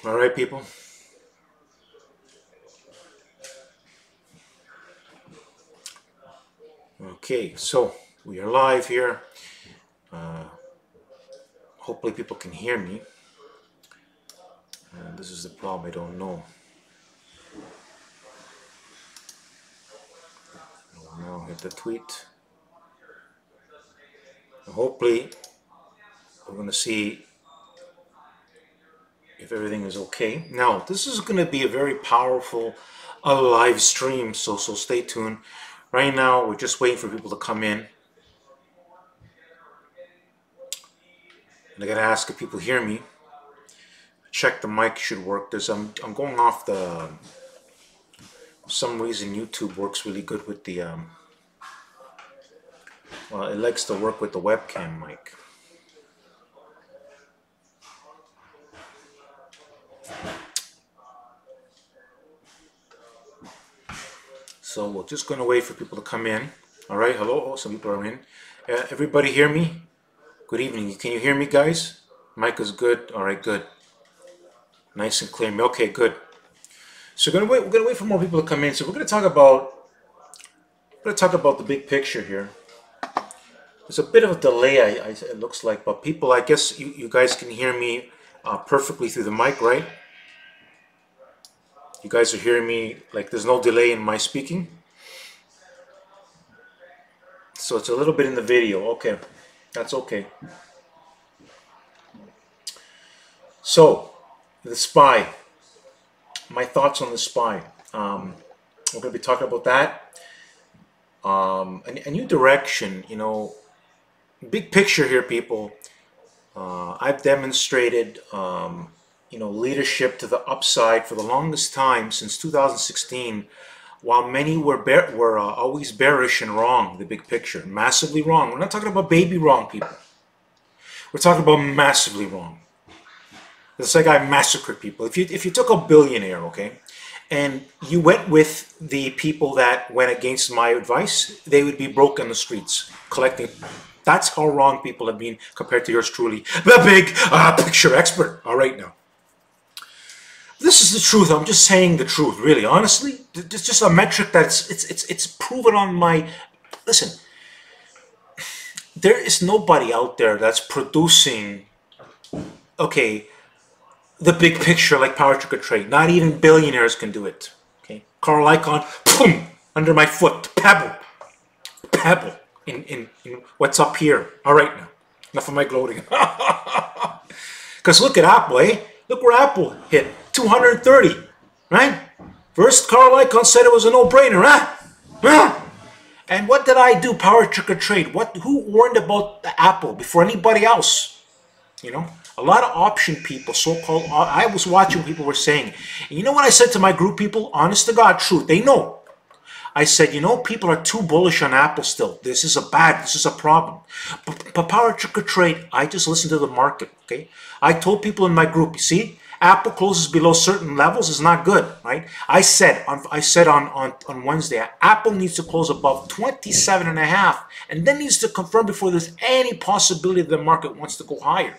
All right, people. Okay, so we are live here. Hopefully people can hear me. This is the problem, I don't know. I'll now hit the tweet. Hopefully we're going to see if everything is okay. Now, this is going to be a very powerful live stream, so stay tuned. Right now, we're just waiting for people to come in. And I got to ask if people hear me. Check the mic should work. I'm going off the... For some reason, YouTube works really good with the... well, it likes to work with the webcam mic. So we're just going to wait for people to come in. All right, hello. Oh, some people are in. Everybody hear me? Good evening. Can you hear me, guys? Mic is good. All right, good. Nice and clear. Okay, good. So we're going to wait for more people to come in. So we're going to talk about the big picture here. There's a bit of a delay, it looks like, but people, I guess you guys can hear me perfectly through the mic, right? You guys are hearing me like there's no delay in my speaking. So it's a little bit in the video. Okay, that's okay. So, the SPY. My thoughts on the SPY. We're going to be talking about that. A new direction, you know, big picture here, people. I've demonstrated, you know, leadership to the upside for the longest time since 2016, while many were always bearish and wrong. The big picture, massively wrong. We're not talking about baby wrong, people. We're talking about massively wrong. It's like I massacred people. If you took a billionaire, okay, and you went with the people that went against my advice, they would be broke on the streets collecting. That's how wrong people have been compared to yours truly, the big picture expert. All right, now. This is the truth. I'm just saying the truth, really. Honestly, it's just a metric that's it's proven on my... Listen, there is nobody out there that's producing, okay, the big picture like PowerTarget Trade. Not even billionaires can do it. Okay, Carl Icahn, boom, under my foot, pebble in what's up here. All right, now, enough of my gloating. Because look at Apple, eh? Look where Apple hit, 230, right? First, Carl Icahn said it was a no-brainer, huh? And what did I do? PowerTarget Trade. Who warned about the Apple before anybody else? You know, a lot of option people, so-called. I was watching what people were saying. And you know what I said to my group people? Honest to God, truth. They know. I said, you know, people are too bullish on Apple still. This is a problem. But PowerTarget Trade, I just listen to the market, okay? I told people in my group, you see, Apple closes below certain levels is not good, right? I said on Wednesday, Apple needs to close above 27.5 and then needs to confirm before there's any possibility that the market wants to go higher.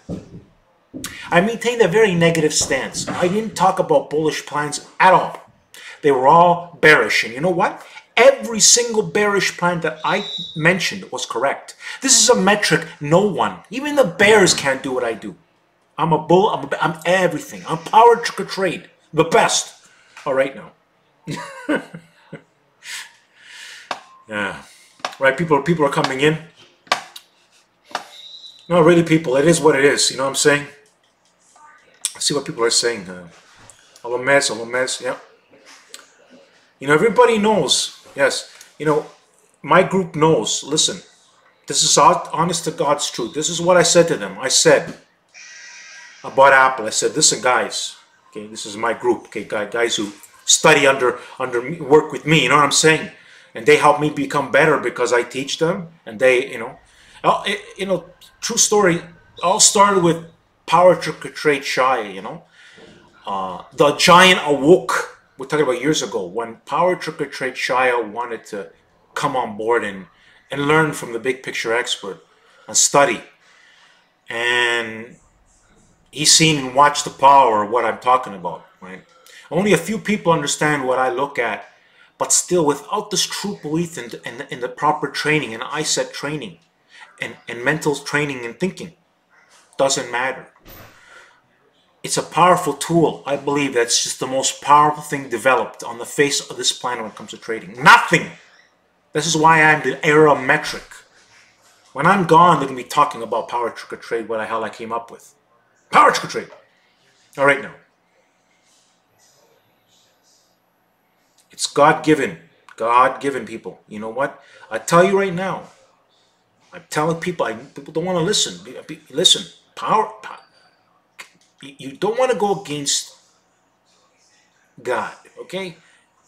I maintained a very negative stance. I didn't talk about bullish plans at all. They were all bearish. And you know what? Every single bearish plan that I mentioned was correct. This is a metric no one, even the bears can't do what I do. I'm a bull, I'm everything. I'm PowerTarget Trade, the best. All right now. Yeah. Right, people are coming in. No, really, people, it is what it is. You know what I'm saying? Let's see what people are saying. Hello, mess, yeah. You know, everybody knows. Yes, you know, my group knows. Listen, this is honest to God's truth. This is what I said to them. I said about Apple. I said, listen, guys. Okay, this is my group. Okay, guys who study under me, work with me. You know what I'm saying? And they help me become better because I teach them. And they, you know, true story. All started with PowerTarget Trade Shy. You know, the giant awoke. We're talking about years ago when PowerTarget Trade Shia wanted to come on board and learn from the big picture expert and study. And he's seen and watched the power of what I'm talking about, right? Only a few people understand what I look at, but still, without this true belief in the proper training and ISET training and mental training and thinking, doesn't matter. It's a powerful tool. I believe that's just the most powerful thing developed on the face of this planet when it comes to trading. Nothing. This is why I'm the era metric. When I'm gone, they're going to be talking about PowerTarget trade, what the hell I came up with. PowerTarget trade. All right now. It's God-given. God-given, people. You know what? I tell you right now. I'm telling people, people don't want to listen. Listen. Power. You don't want to go against God, okay?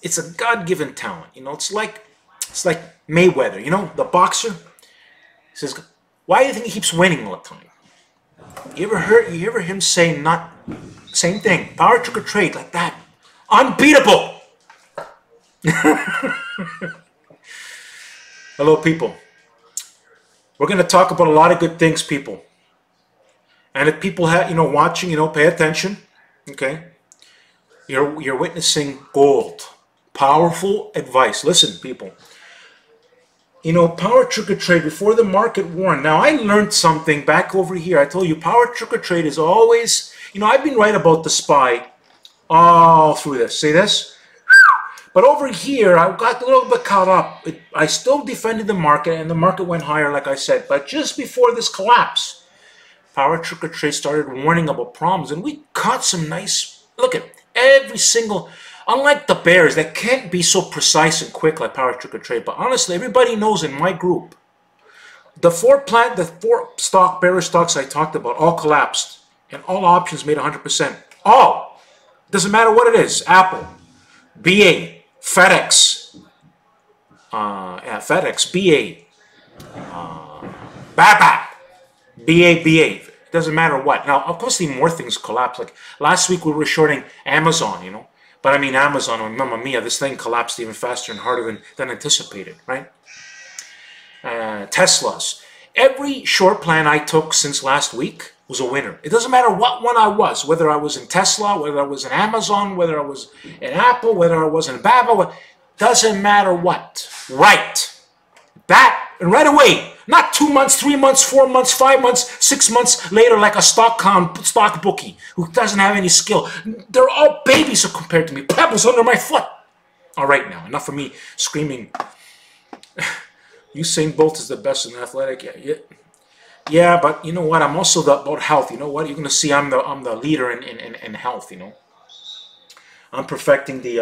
It's a God-given talent. You know, it's like Mayweather, you know, the boxer. He says, why do you think he keeps winning all the time? You ever him say not same thing? PowerTarget trade like that. Unbeatable. Hello, people. We're going to talk about a lot of good things, people. And if people have, you know, watching, you know, pay attention, okay? You're witnessing gold. Powerful advice. Listen, people. You know, PowerTarget trade before the market warned. Now, I learned something back over here. I told you, PowerTarget trade is always, you know, I've been right about the SPY all through this. See this? But over here, I got a little bit caught up. I still defended the market, and the market went higher, like I said. But just before this collapse, PowerTarget trade started warning about problems, and we caught some nice. Look at every single. Unlike the bears, that can't be so precise and quick like PowerTarget trade. But honestly, everybody knows in my group, the four bearish stocks I talked about all collapsed, and all options made 100%. All. Doesn't matter what it is. Apple, BA, FedEx, BA, BABA. BA. It doesn't matter what. Now, obviously, more things collapse. Like last week, we were shorting Amazon, you know. But I mean, Amazon, mamma mia, this thing collapsed even faster and harder than anticipated, right? Teslas. Every short plan I took since last week was a winner. It doesn't matter what one I was, whether I was in Tesla, whether I was in Amazon, whether I was in Apple, whether I was in BABA, doesn't matter what. Right. That, and right away, not 2 months, 3 months, 4 months, 5 months, 6 months later like a stock bookie who doesn't have any skill. They're all babies compared to me. Pebbles under my foot. All right now, enough of me screaming. Usain Bolt is the best in athletic. Yeah, but you know what? I'm also about health. You know what? You're going to see I'm the leader in health, you know. I'm perfecting the...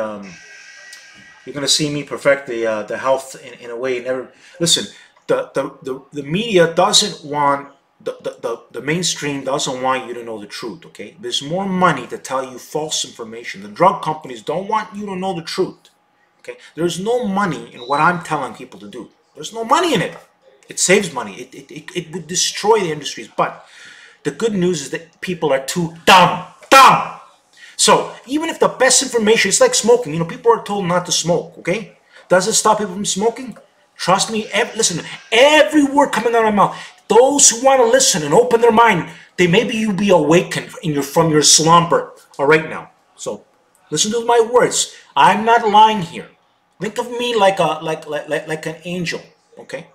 You're going to see me perfect the health in a way. Never listen. The media doesn't want the mainstream doesn't want you to know the truth. Okay, there's more money to tell you false information. The drug companies don't want you to know the truth. Okay, there's no money in what I'm telling people to do. There's no money in it. It saves money. It would destroy the industries. But the good news is that people are too dumb. So, even if the best information, it's like smoking. You know, people are told not to smoke, okay? Does it stop people from smoking? Trust me, listen, every word coming out of my mouth, those who want to listen and open their mind, maybe you'll be awakened from your slumber. All right now. So, listen to my words. I'm not lying here. Think of me like an angel, okay?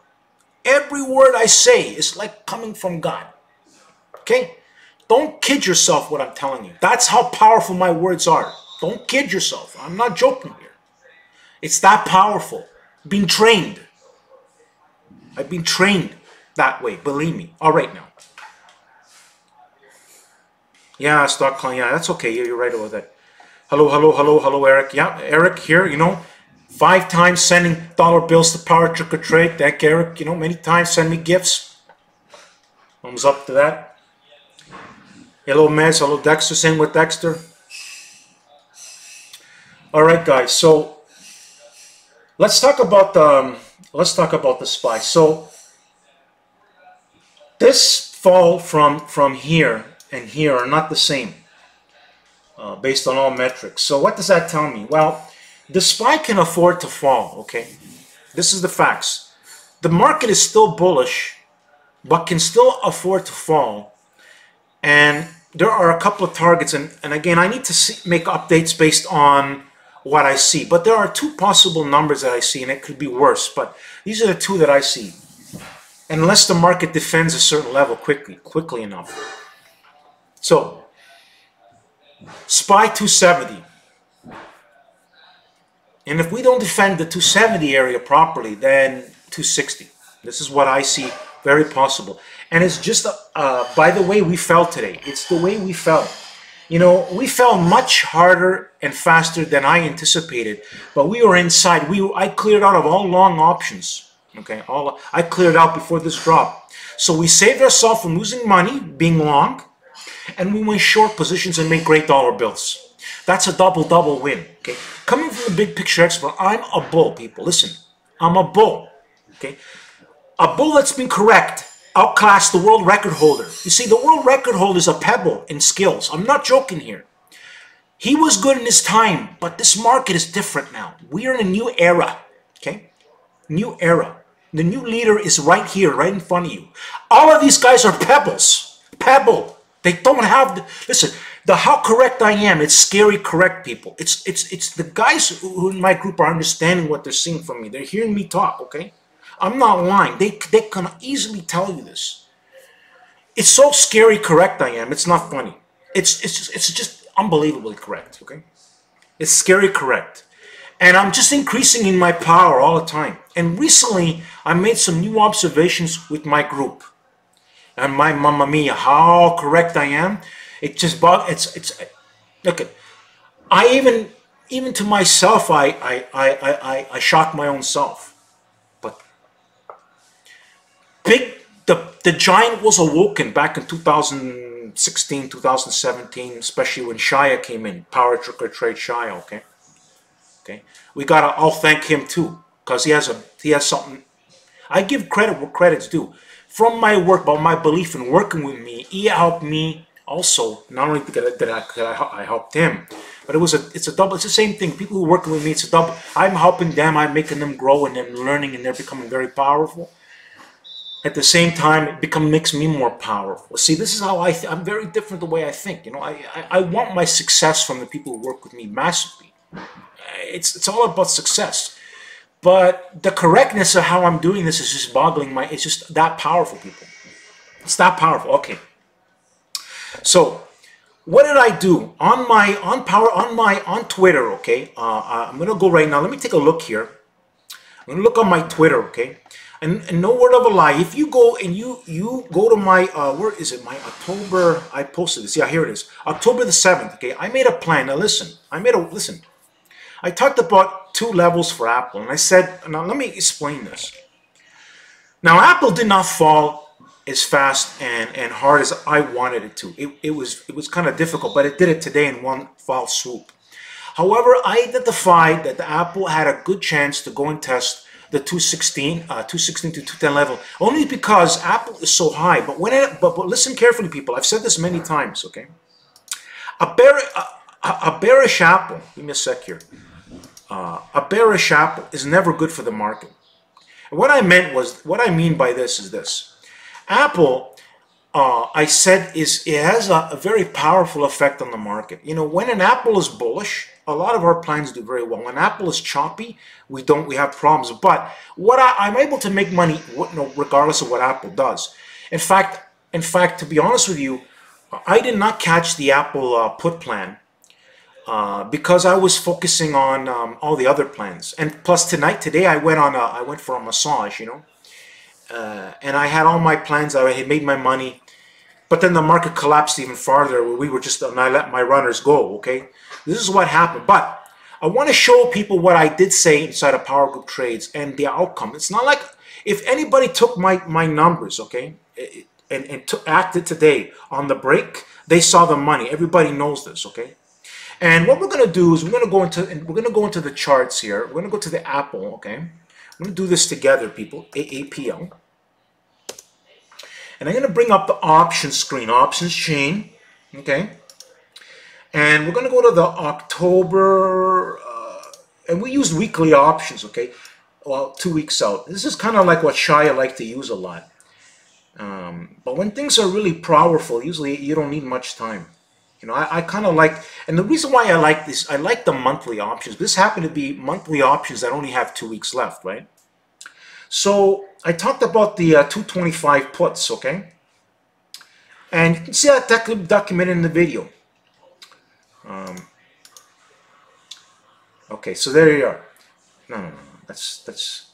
Every word I say is like coming from God, okay? Don't kid yourself what I'm telling you. That's how powerful my words are. Don't kid yourself. I'm not joking here. It's that powerful. Being trained. I've been trained that way. Believe me. All right now. Yeah, stock calling. Yeah, that's okay. You're right about that. Hello, Eric. Yeah, Eric here, you know. 5 times sending dollar bills to PowerTarget trade. Thank you, Eric. You know, many times send me gifts. Thumbs up to that. Hello, Mez. Hello, Dexter. Same with Dexter. All right, guys. So let's talk about the SPY. So this fall from here and here are not the same based on all metrics. So what does that tell me? Well, the SPY can afford to fall. Okay, this is the facts. The market is still bullish, but can still afford to fall. And there are a couple of targets, and again, I need to make updates based on what I see. But there are two possible numbers that I see, and it could be worse. But these are the two that I see. Unless the market defends a certain level quickly enough. So, SPY 270. And if we don't defend the 270 area properly, then 260. This is what I see very possible. And it's just, by the way we fell today. It's the way we fell. You know, we fell much harder and faster than I anticipated. But we were inside. I cleared out of all long options. Okay, I cleared out before this drop. So we saved ourselves from losing money, being long, and we went short positions and made great dollar bills. That's a double win. Okay, coming from the big picture expert, I'm a bull, people. Listen, I'm a bull. Okay, a bull that's been correct outclassed the world record holder. You see, the world record holder is a pebble in skills. I'm not joking here. He was good in his time, but this market is different now. We are in a new era. Okay, new era. The new leader is right here, right in front of you. All of these guys are pebbles. Pebble. They don't have the, listen, how correct I am. It's scary correct, people. It's the guys who in my group are understanding what they're seeing from me. They're hearing me talk, okay? I'm not lying. They can easily tell you this. It's so scary correct I am. It's not funny. It's just unbelievably correct, okay? It's scary correct. And I'm just increasing in my power all the time. And recently, I made some new observations with my group. And my mamma mia, how correct I am. It just look at, I even to myself, I shock my own self. But the giant was awoken back in 2016, 2017, especially when Shia came in, PowerTarget Trade Shia, okay? Okay, I'll thank him too, because he has something. I give credit where credit's due. From my work, but my belief in working with me, he helped me also. Not only did I helped him, but it's the same thing. People who are working with me, it's a double. I'm helping them, I'm making them grow, and then learning, and they're becoming very powerful. At the same time, it makes me more powerful. See, this is how I'm very different the way I think. You know, I want my success from the people who work with me massively. It's all about success. But the correctness of how I'm doing this is just boggling my, it's just that powerful, people. It's that powerful. Okay. So what did I do on Twitter, okay? I'm going to go right now. Let me take a look here. I'm going to look on my Twitter, okay? And no word of a lie. If you go and you go to my, where is it? My October, I posted this. Yeah, here it is. October the 7th, okay? I made a plan. Now listen, listen. I talked about 2 levels for Apple, and I said, now let me explain this. Now, Apple did not fall as fast and hard as I wanted it to. It was kind of difficult, but it did it today in one foul swoop. However, I identified that the Apple had a good chance to go and test the 216 to 210 level, only because Apple is so high. But but listen carefully, people. I've said this many times. Okay, a bearish Apple. Give me a sec here. A bearish Apple is never good for the market. And what I mean by this is this: Apple, I said, it has a very powerful effect on the market. You know, when an Apple is bullish, a lot of our plans do very well. When Apple is choppy, we have problems. But I'm able to make money, regardless of what Apple does. In fact, to be honest with you, I did not catch the Apple put plan. Because I was focusing on all the other plans, and plus today I went for a massage, you know, and I had all my plans. I had made my money, but then the market collapsed even farther. We were and I let my runners go. Okay, this is what happened. But I want to show people what I did say inside of Power Group Trades and the outcome. It's not like if anybody took my numbers, okay, and acted today on the break, they saw the money. Everybody knows this, okay. And what we're going to do is we're going to go into the charts here. We're going to go to the Apple, okay? I'm going to do this together, people. AAPL. And I'm going to bring up the options screen, options chain, okay? And we're going to go to the October, and we use weekly options, okay? Well, 2 weeks out. This is kind of like what Shia liked to use a lot. But when things are really powerful, usually you don't need much time. You know, I kind of like, and the reason why I like this, I like the monthly options. This happened to be monthly options that only have 2 weeks left, right? So I talked about the 225 puts, okay? And you can see that documented in the video. Okay, so there you are. No, that's that's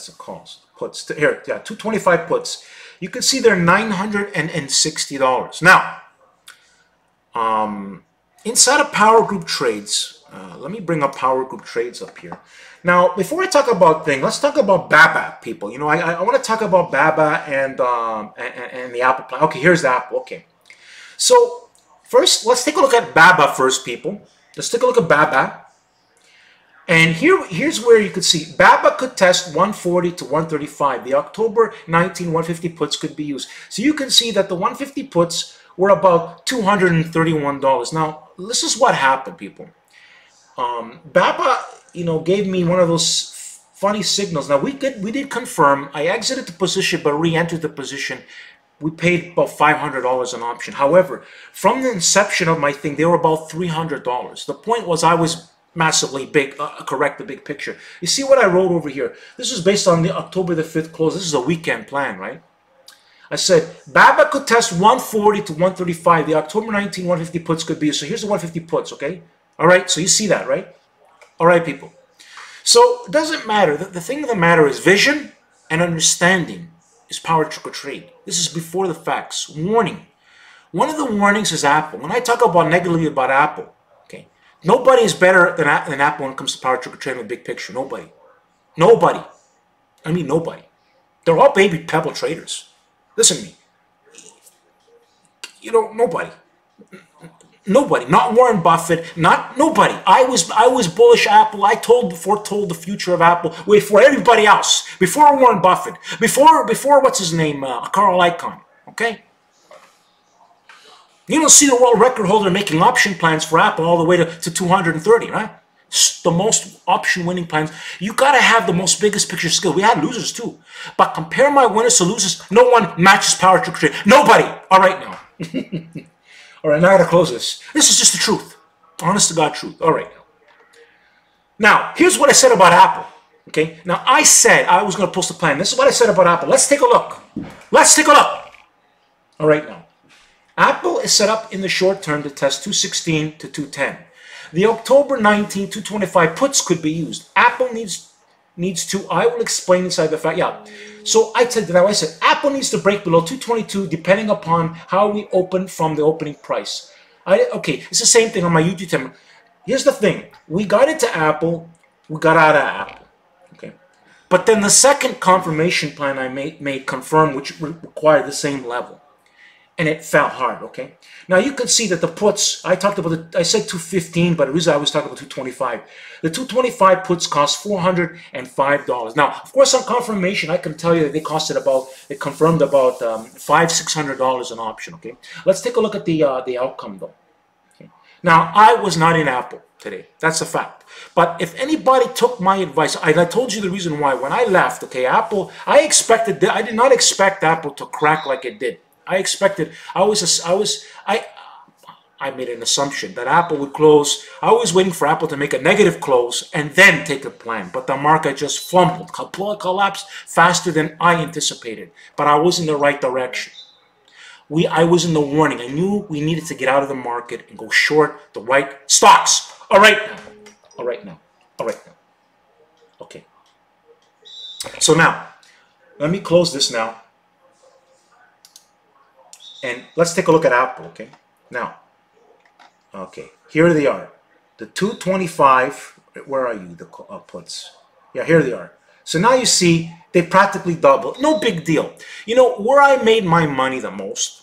a cost. Puts here, yeah, 225 puts. You can see they're $960. Now, inside of Power Group Trades, let me bring up Power Group Trades up here. Now, before I talk about things, let's talk about BABA, people. You know, I want to talk about BABA and the Apple plan. Okay, here's the Apple. Okay, so first, let's take a look at BABA first, people. Let's take a look at BABA. And here's where you could see BABA could test 140 to 135. The October 19 150 puts could be used. So you can see that the 150 puts were about $231. Now, this is what happened, people. BABA, you know, gave me one of those funny signals. Now, we did confirm. I exited the position but re-entered the position. We paid about $500 an option. However, from the inception of my thing, they were about $300. The point was I was massively big, correct the big picture. You see what I wrote over here? This is based on the October the 5th close. This is a weekend plan, right? I said, BABA could test 140 to 135. The October 19 150 puts could be. So here's the 150 puts, okay? All right, so you see that, right? All right, people. So it doesn't matter. The thing of the matter is vision and understanding is power trick or trade. This is before the facts. Warning. One of the warnings is Apple. When I talk about negatively about Apple, okay, nobody is better than Apple when it comes to power trick or trade in the big picture. Nobody. Nobody. I mean nobody. They're all baby pebble traders. Listen to me. You know, nobody. Nobody. Not Warren Buffett. Not nobody. I was bullish Apple. I foretold the future of Apple. Wait for everybody else. Before Warren Buffett. Before what's his name? Carl Icahn. Okay. You don't see the world record holder making option plans for Apple all the way to 230, right? The most option winning plans. You got to have the most biggest picture skill. We had losers too. But compare my winners to losers. No one matches power trick or trade. Nobody. All right now. All right, now I got to close this. This is just the truth. Honest to God truth. All right. Now, here's what I said about Apple. Okay. Now, I said I was going to post a plan. This is what I said about Apple. Let's take a look. Let's take a look. All right now. Apple is set up in the short term to test 216 to 210. The October 19, 225 puts could be used. Apple needs to, I will explain inside the fact, yeah. So I said, Apple needs to break below 222 depending upon how we open from the opening price. Okay, it's the same thing on my YouTube channel. Here's the thing. We got into Apple, we got out of Apple. Okay. But then the second confirmation plan I made confirm, which required the same level. And it fell hard, okay? Now you can see that the puts, I said 215, but the reason I was talking about 225. The 225 puts cost $405. Now, of course, on confirmation, I can tell you that they confirmed about $600 an option, okay? Let's take a look at the outcome, though. Okay? Now, I was not in Apple today. That's a fact. But if anybody took my advice, I told you the reason why. When I left, okay, Apple, I did not expect Apple to crack like it did. I made an assumption that Apple would close. I was waiting for Apple to make a negative close and then take a plan. But the market just fumbled, collapsed faster than I anticipated. But I was in the right direction. I was in the warning. I knew we needed to get out of the market and go short the right stocks. All right now. All right now. All right now. Okay. So now, let me close this now. And let's take a look at Apple, okay? Now, okay, here they are. The 225, where are you, the puts? Yeah, here they are. So now you see they practically doubled. No big deal. You know, where I made my money the most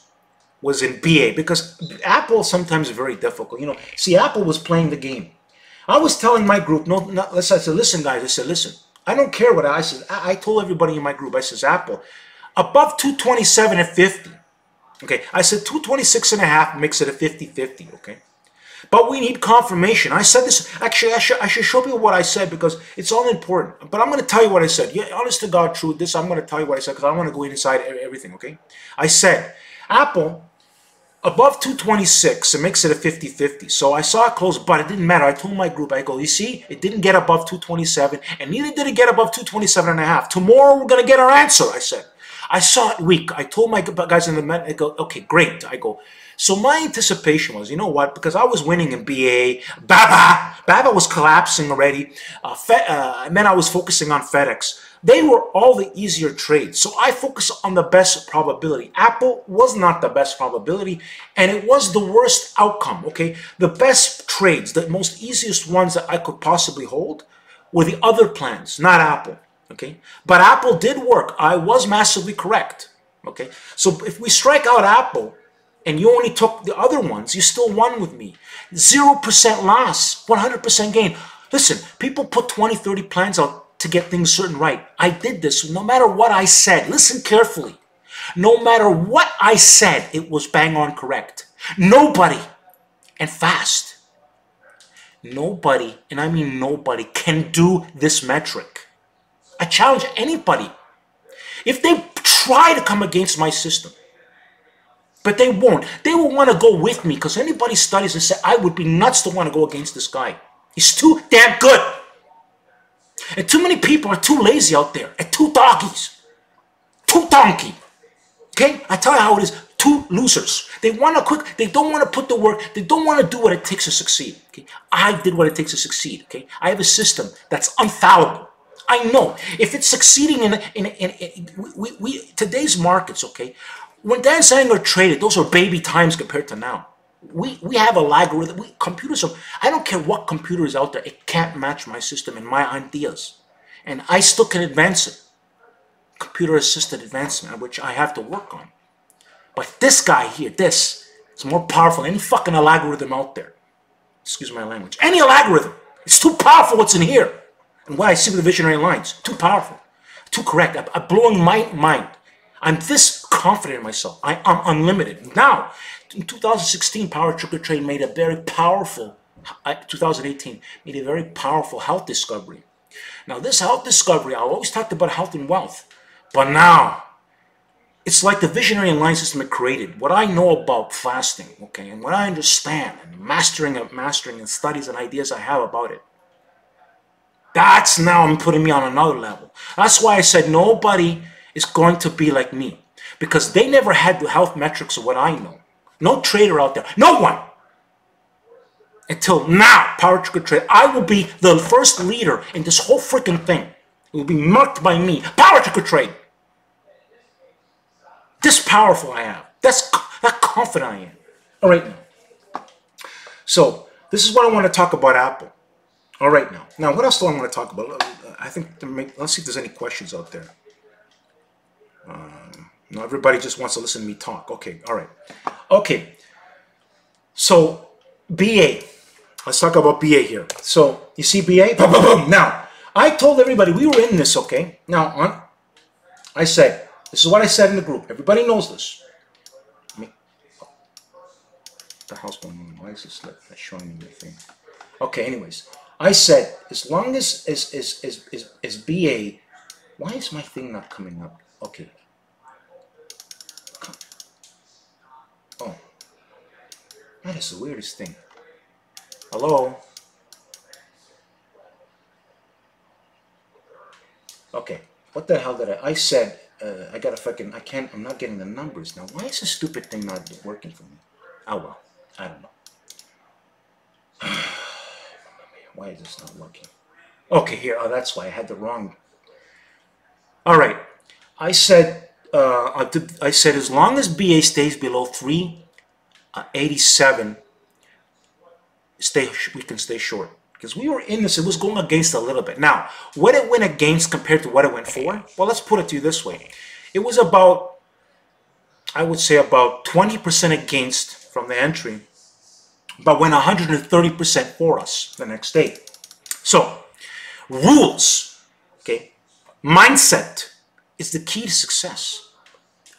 was in BA, because Apple sometimes is very difficult. You know, see, Apple was playing the game. I was telling my group, I said, listen, guys, I said, listen, I don't care what I said. I told everybody in my group, I says, Apple, above 227 at 50. Okay, I said 226.5 makes it a 50-50, okay? But we need confirmation. I said this, actually, I should show people what I said because it's all important. But I'm going to tell you what I said. Yeah, honest to God, truth, this, I'm going to tell you what I said because I want to go inside everything, okay? I said, Apple, above 226, it makes it a 50-50. So I saw it close, but it didn't matter. I told my group, I go, you see, it didn't get above 227, and neither did it get above 227.5. Tomorrow, we're going to get our answer, I said. I saw it weak. I told my guys in the Met, I go, okay, great. I go, so my anticipation was, you know what, because I was winning in BA, BABA was collapsing already, and then I was focusing on FedEx. They were all the easier trades. So I focused on the best probability. Apple was not the best probability, and it was the worst outcome, okay? The best trades, the most easiest ones that I could possibly hold were the other plans, not Apple, okay? But Apple did work. I was massively correct, okay? So if we strike out Apple, and you only took the other ones, you still won with me. 0% loss, 100% gain. Listen, people put 20, 30 plans out to get things certain right. I did this no matter what I said. Listen carefully. No matter what I said, it was bang on correct. Nobody, and fast, nobody, and I mean nobody, can do this metric. I challenge anybody. If they try to come against my system, but they won't. They will want to go with me because anybody studies and say, I would be nuts to want to go against this guy. He's too damn good. And too many people are too lazy out there. And too doggies. Too donkey. Okay? I tell you how it is. Two losers. They want to quick. They don't want to put the work. They don't want to do what it takes to succeed. Okay? I did what it takes to succeed. Okay? I have a system that's infallible. I know. If it's succeeding in today's markets, okay? When Dan Sanger traded, those are baby times compared to now. We have a algorithm. Computers are, I don't care what computer is out there, it can't match my system and my ideas. And I still can advance it. Computer-assisted advancement, which I have to work on. But this guy here, this, is more powerful than any fucking algorithm out there. Excuse my language. Any algorithm. It's too powerful what's in here. And what I see with the visionary lines, too powerful. Too correct. I'm blowing my mind. I'm this confident in myself. I'm unlimited. Now, in 2016, PowerTarget Trade made a very powerful, 2018, made a very powerful health discovery. Now, this health discovery, I always talked about health and wealth. But now, it's like the visionary and line system it created. What I know about fasting, okay, and what I understand, and mastering and studies and ideas I have about it, that's now putting me on another level. That's why I said nobody is going to be like me, because they never had the health metrics of what I know. No trader out there, no one. Until now, PowerTarget Trade, I will be the first leader in this whole freaking thing. It will be marked by me. PowerTarget Trade. This powerful I am. That confident I am. All right now. So this is what I want to talk about Apple. All right now. Now what else do I want to talk about? I think let's see if there's any questions out there. No, everybody just wants to listen to me talk. Okay, all right. Okay, so BA. Let's talk about BA here. So, you see BA? Boom, boom, boom. Now, I told everybody, we were in this, okay? Now, I said, this is what I said in the group. Everybody knows this. What the hell's going on? Why is this not showing me the thing? Okay, anyways. I said, as long as BA, why is my thing not coming up? Okay. Oh, that is the weirdest thing. Hello? Okay, what the hell did I said, I gotta fucking, I'm not getting the numbers now. Why is this stupid thing not working for me? Oh well, I don't know. Why is this not working? Okay, here, oh, that's why I had the wrong. All right, I said as long as BA stays below 387, we can stay short. Because we were in this, it was going against a little bit. Now, what it went against compared to what it went for? Well, let's put it to you this way. It was about, I would say about 20% against from the entry, but went 130% for us the next day. So, rules, okay, mindset is the key to success.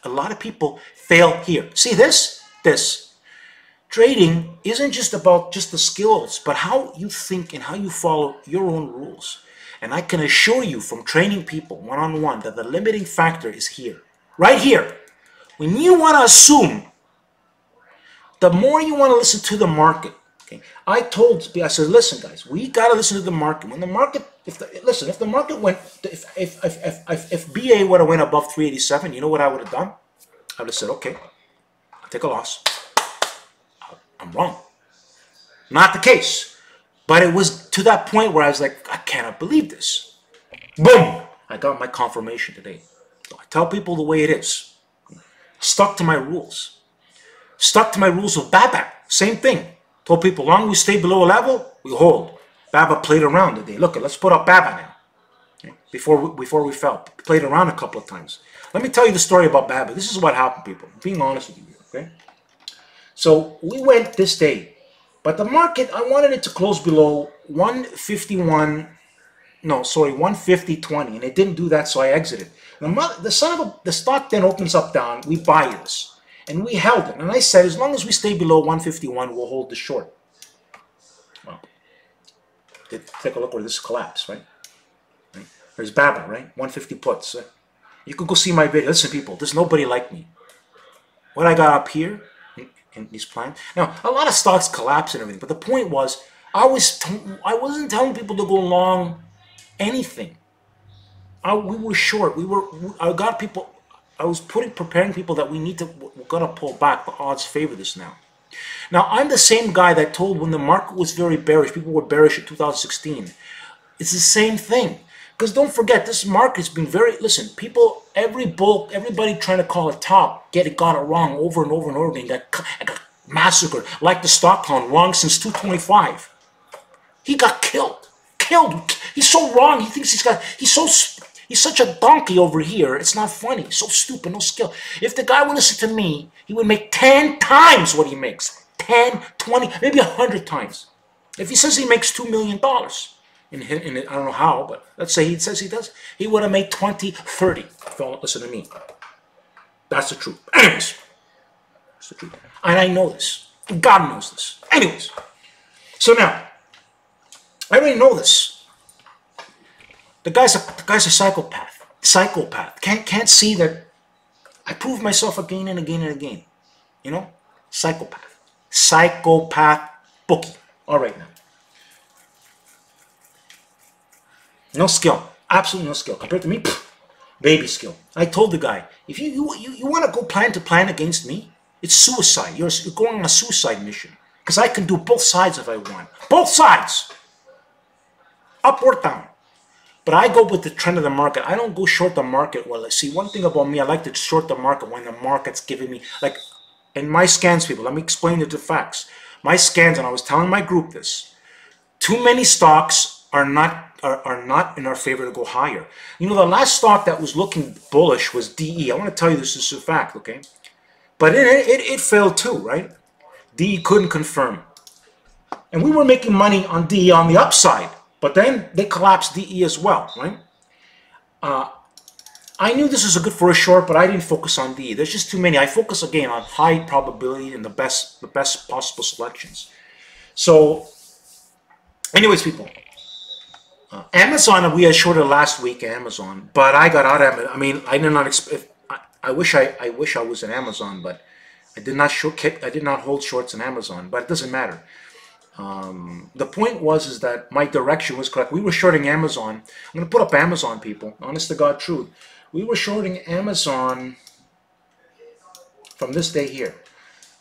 A lot of people fail here. See this? trading isn't just about just the skills, but how you think and how you follow your own rules. And I can assure you from training people one-on-one that the limiting factor is here. Right here. When you want to assume, the more you want to listen to the market. Okay, I said, listen, guys, we got to listen to the market. When the market, if the market went, if BA would have went above 387, you know what I would have done? I would have said, okay, I'll take a loss. I'm wrong. Not the case. But it was to that point where I was like, I cannot believe this. Boom! I got my confirmation today. So I tell people the way it is. Stuck to my rules. Stuck to my rules of BABA. Same thing. Told people, long as we stay below a level, we hold. BABA played around today. Look, let's put up BABA now. Okay? Before we fell. Played around a couple of times. Let me tell you the story about BABA. This is what happened, people. I'm being honest with you. Okay? So we went this day. But the market, I wanted it to close below 151, no, sorry, 150.20, and it didn't do that, so I exited. The stock then opens up down, we buy this, and we held it. And I said, as long as we stay below 151, we'll hold the short. Well, take a look where this collapsed, right? There's BABA, right? 150 puts. You could go see my video. Listen, people, there's nobody like me. What I got up here, in these plans. Now, a lot of stocks collapse and everything, but the point was, I wasn't telling people to go long anything. We were short. I was preparing people that we're gonna pull back. The odds favor this now. Now, I'm the same guy that told when the market was very bearish, people were bearish in 2016. It's the same thing. Because don't forget, this market's been very, listen, people, everybody trying to call it top, got it wrong over and over and over again, got massacred, like the stock clown, wrong since 225. He got killed. He's so wrong, he thinks he's such a donkey over here, it's not funny, so stupid, no skill. If the guy would listen to me, he would make 10 times what he makes. 10, 20, maybe 100 times. If he says he makes $2 million, I don't know how, but let's say he says he does, he would have made 20, 30. If you don't listen to me. That's the truth. Anyways, that's the truth. And I know this. God knows this. Anyways, so now, I already know this. The guy's a psychopath. Psychopath. Can't see that I prove myself again and again and again. You know? Psychopath. Psychopath bookie. All right now. No skill. Absolutely no skill. Compared to me, baby skill. I told the guy, if you want to go plan to plan against me, it's suicide. You're going on a suicide mission. Because I can do both sides if I want. Both sides. Up or down. But I go with the trend of the market. I don't go short the market. Well, see, one thing about me, I like to short the market when the market's giving me, like, in my scans, people, let me explain the facts. My scans, and I was telling my group this, too many stocks are not in our favor to go higher. You know, the last stock that was looking bullish was DE. I want to tell you this is a fact, okay? But it failed too, right? DE couldn't confirm. And we were making money on DE on the upside, but then they collapsed DE as well, right? I knew this was good for a short, but I didn't focus on DE. There's just too many. I focus again on high probability and the best possible selections. So, anyways, people. Amazon, we had shorted last week, Amazon, but I got out of it. I mean, I did not expect. I wish I was in Amazon, but I did not hold shorts in Amazon. But it doesn't matter. The point is that my direction was correct. We were shorting Amazon. I'm going to put up Amazon, people. Honest to God, truth. We were shorting Amazon from this day here,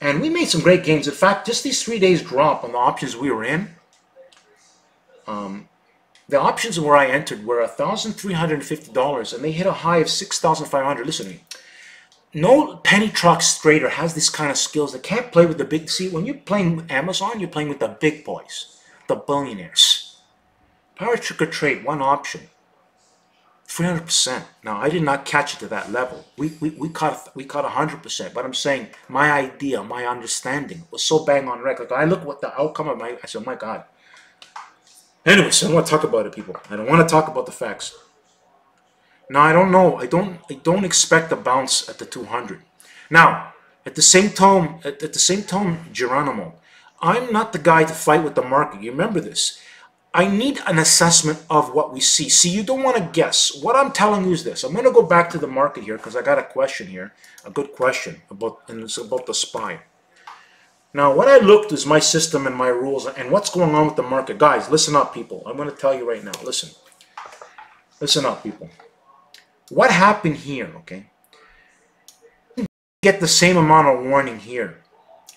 and we made some great gains. In fact, just these 3 days drop on the options we were in. The options where I entered were $1,350, and they hit a high of $6,500. Listen to me. No penny trucks trader has this kind of skills. They can't play with the big. See, when you're playing with Amazon, you're playing with the big boys, the billionaires. PowerTarget trade, one option, 300%. Now, I did not catch it to that level. We caught 100%. But I'm saying my idea, my understanding was so bang on record. I look what the outcome of I said, oh my God. Anyways, I don't want to talk about it, people. I don't want to talk about the facts. Now, I don't know. I don't expect a bounce at the 200. Now, At the same time, Geronimo, I'm not the guy to fight with the market. You remember this. I need an assessment of what we see. See, you don't want to guess. What I'm telling you is this. I'm going to go back to the market here because I got a question here, a good question about, and it's about the SPY. Now, what I looked is my system and my rules and what's going on with the market. Guys, listen up, people. I'm going to tell you right now. Listen. Listen up, people. What happened here, okay? Get the same amount of warning here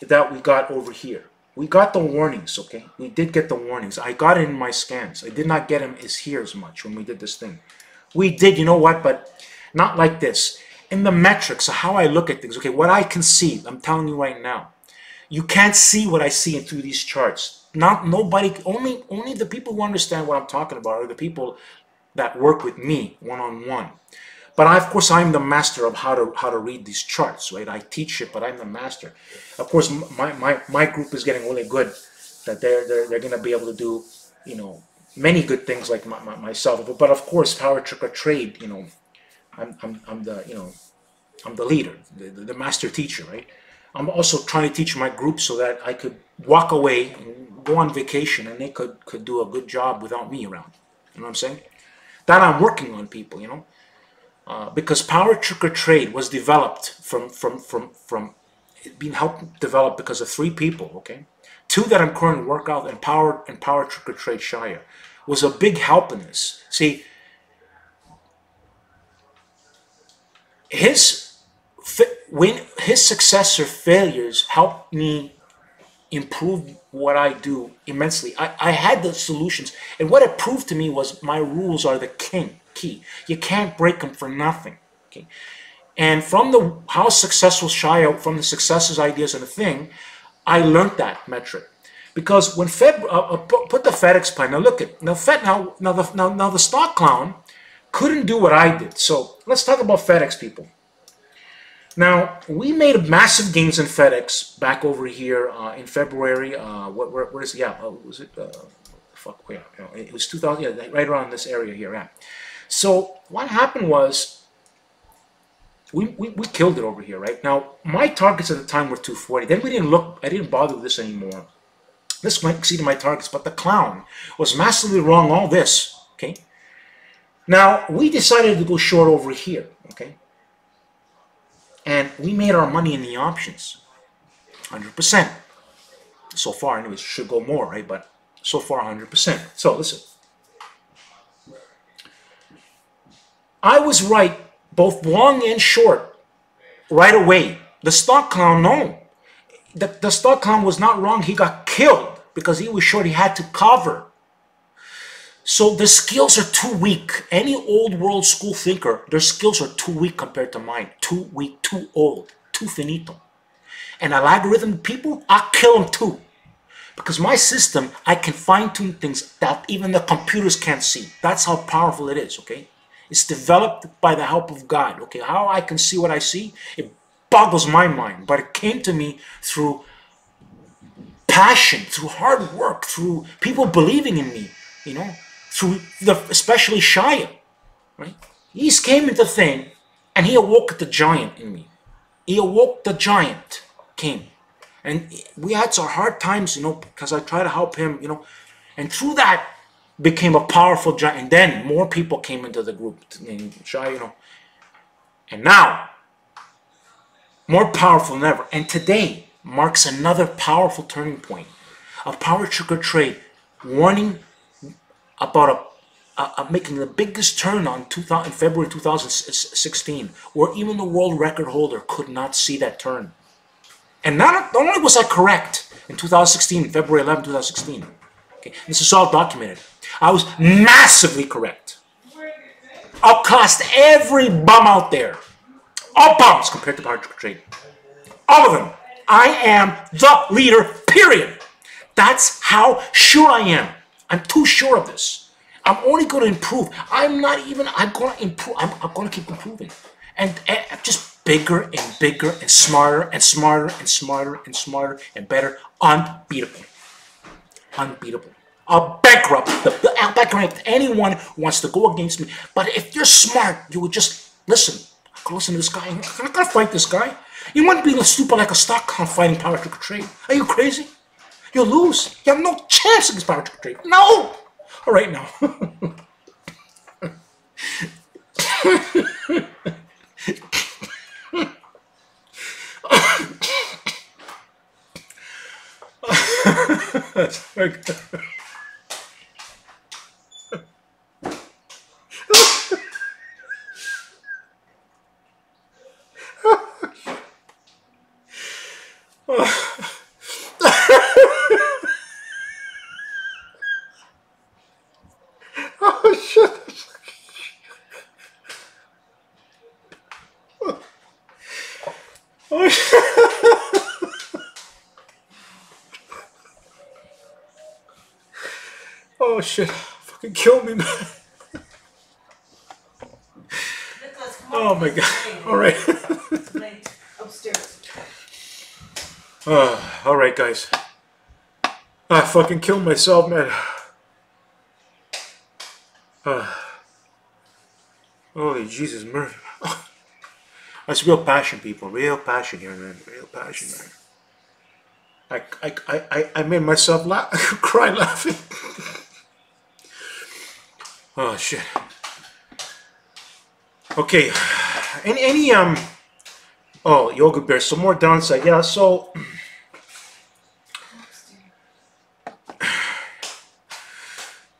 that we got over here. We got the warnings, okay? We did get the warnings. I got it in my scans. I did not get them here as much when we did this thing. We did, you know what, but not like this. In the metrics, how I look at things, okay, what I can see, I'm telling you right now, you can't see what I see through these charts. Nobody, only the people who understand what I'm talking about are the people that work with me one-on-one. But of course, I'm the master of how to read these charts, right? I teach it, but I'm the master. Of course, my group is getting really good. That they're going to be able to do, you know, many good things like myself. But of course, PowerTarget Trade, you know, I'm the leader, the master teacher, right? I'm also trying to teach my group so that I could walk away and go on vacation, and they could do a good job without me around. You know what I'm saying? That I'm working on, people, you know. Because PowerTarget Trade was developed from being helped develop because of 3 people, okay? 2 that I'm currently working out, and PowerTarget Trade Shire was a big help in this. See, his success or failures helped me improve what I do immensely. I had the solutions, and what it proved to me was my rules are the key. You can't break them for nothing. Okay, and from how successful Shia, from the successes, ideas, and the thing, I learned that metric. Because when put the FedEx plan, now look at now the stock clown couldn't do what I did. So let's talk about FedEx, people. Now, we made massive gains in FedEx back over here in February. Where is it? Yeah, was it? Yeah, you know, it was 2000. Yeah, right around this area here. Yeah. So what happened was we killed it over here, right? Now, my targets at the time were 240. Then we didn't look. I didn't bother with this anymore. This might exceed my targets, but the clown was massively wrong. All this, okay. Now we decided to go short over here, okay. And we made our money in the options, 100%. So far, anyways, should go more, right? But so far, 100%. So listen, I was right, both long and short, right away. The stock clown, no. The stock clown was not wrong. He got killed because he was short. He had to cover. So the skills are too weak. Any old world school thinker, their skills are too weak compared to mine. Too weak, too old, too finito. And algorithm people, I'll kill them too. Because my system, I can fine-tune things that even the computers can't see. That's how powerful it is, okay? It's developed by the help of God, okay? How I can see what I see, it boggles my mind. But it came to me through passion, through hard work, through people believing in me, you know? Through especially Shia, right? He came into the thing, and he awoke the giant in me. He awoke the giant, came. And we had some hard times, you know, because I tried to help him, you know. And through that, became a powerful giant. And then more people came into the group, and Shia, you know. And now, more powerful than ever. And today marks another powerful turning point. A PowerTarget Trade warning about making the biggest turn in February 2016, where even the world record holder could not see that turn. And not only was I correct in 2016, February 11, 2016, okay, this is all documented, I was massively correct. I'll cost every bum out there, all bums compared to PowerTarget Trade. All of them. I am the leader, period. That's how sure I am. I'm too sure of this. I'm only going to improve. I'm going to improve. I'm going to keep improving. And just bigger and bigger and smarter and smarter and smarter and smarter and better. Unbeatable. Unbeatable. I'll bankrupt. I'll bankrupt anyone who wants to go against me. But if you're smart, you would just listen. I can listen to this guy. I'm not going to fight this guy. You want to be stupid like a stock fighting power trick trade? Are you crazy? You'll lose. You have no chance against power trick trade. No! All right now. That's very good. Oh shit. Oh shit. Oh shit. Fucking kill me, man. Oh my god. Alright. Upstairs. Alright guys. I fucking killed myself, man. Holy Jesus, murder. That's real passion, people. Real passion here, man. Real passion, man. I made myself laugh, cry laughing. Oh shit. Okay. Any oh, Yoga Bear, some more downside. Yeah, so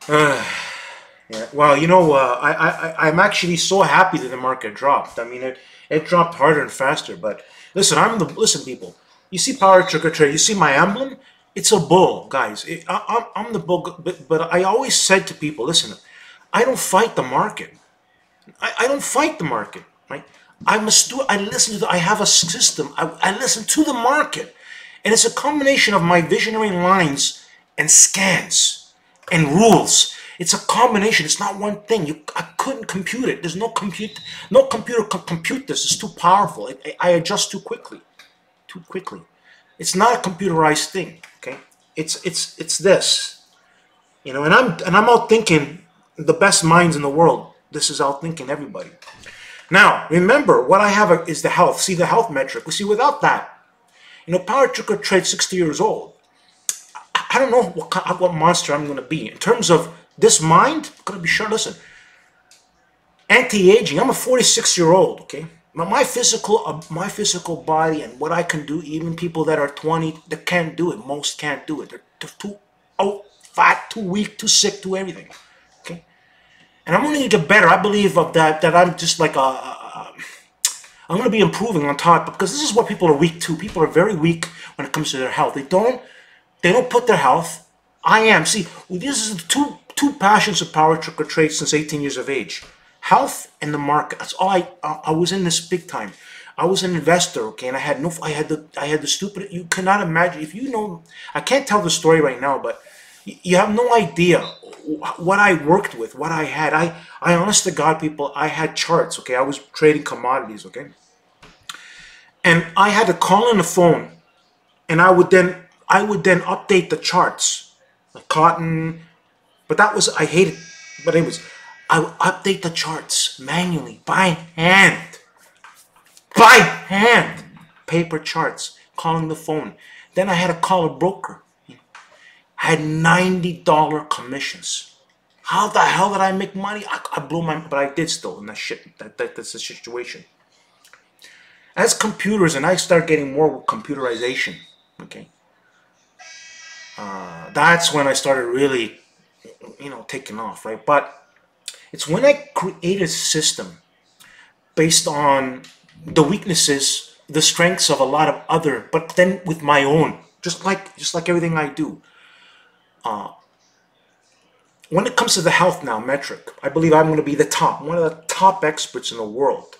yeah, well, you know, I'm actually so happy that the market dropped. I mean, it dropped harder and faster. But listen, listen, people. You see Power Trigger Trade. You see my emblem. It's a bull, guys. I'm the bull. But I always said to people, listen, I don't fight the market. I don't fight the market, right? I must do. I listen to. I have a system. I listen to the market, and it's a combination of my visionary lines and scans and rules. It's a combination. It's not one thing. I couldn't compute it. There's no compute. No computer can compute this. It's too powerful. I adjust too quickly. Too quickly. It's not a computerized thing. Okay. It's this. You know. And I'm out thinking the best minds in the world. This is out thinking everybody. Now remember, what I have is the health. See the health metric. We see without that, you know, Power Trigger Trade 60 years old. I don't know what monster I'm going to be in terms of this mind. I'm going to be sure. Listen, anti-aging. I'm a 46-year-old. Okay, my physical body and what I can do. Even people that are 20 that can't do it. Most can't do it. They're too fat, too weak, too sick, too everything. Okay, and I'm only going to get better. I believe of that I'm just like I'm going to be improving on top because this is what people are weak to. People are very weak when it comes to their health. They don't put their health. I am. See, this is the two passions of Power Trigger Trade since 18 years of age. Health and the market. That's all I was in this big time. I was an investor, okay, and I had the stupid, you cannot imagine, if you know, I can't tell the story right now, but you have no idea what I worked with, what I had. I honest to God, people, I had charts, okay, I was trading commodities, okay, and I had to call on the phone, and I would then update the charts, like cotton, but that was, I hated, but anyways, I would update the charts manually, by hand, paper charts, calling the phone. Then I had to call a broker. I had $90 commissions. How the hell did I make money? I blew my, but I did still in that shit. That's the situation. As computers, and I start getting more computerization, okay, that's when I started really, you know, taking off, right? But it's when I created a system based on the weaknesses, the strengths of a lot of other, but then with my own, just like everything I do. When it comes to the health now metric, I believe I'm going to be one of the top experts in the world,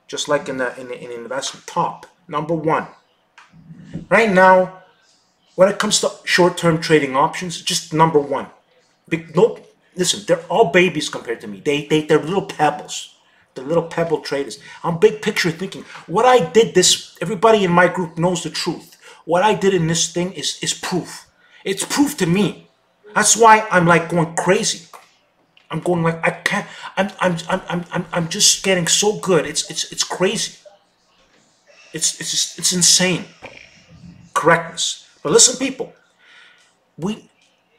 just like in investment, top, number one. Right now, when it comes to short-term trading options, just number one. No, listen, they're all babies compared to me. They're little pebbles. The little pebble traders. I'm big picture thinking. What I did everybody in my group knows the truth. What I did in this thing is proof. It's proof to me. That's why I'm like going crazy. I'm going like I can't. I'm just getting so good. It's crazy. it's insane correctness. But listen, people,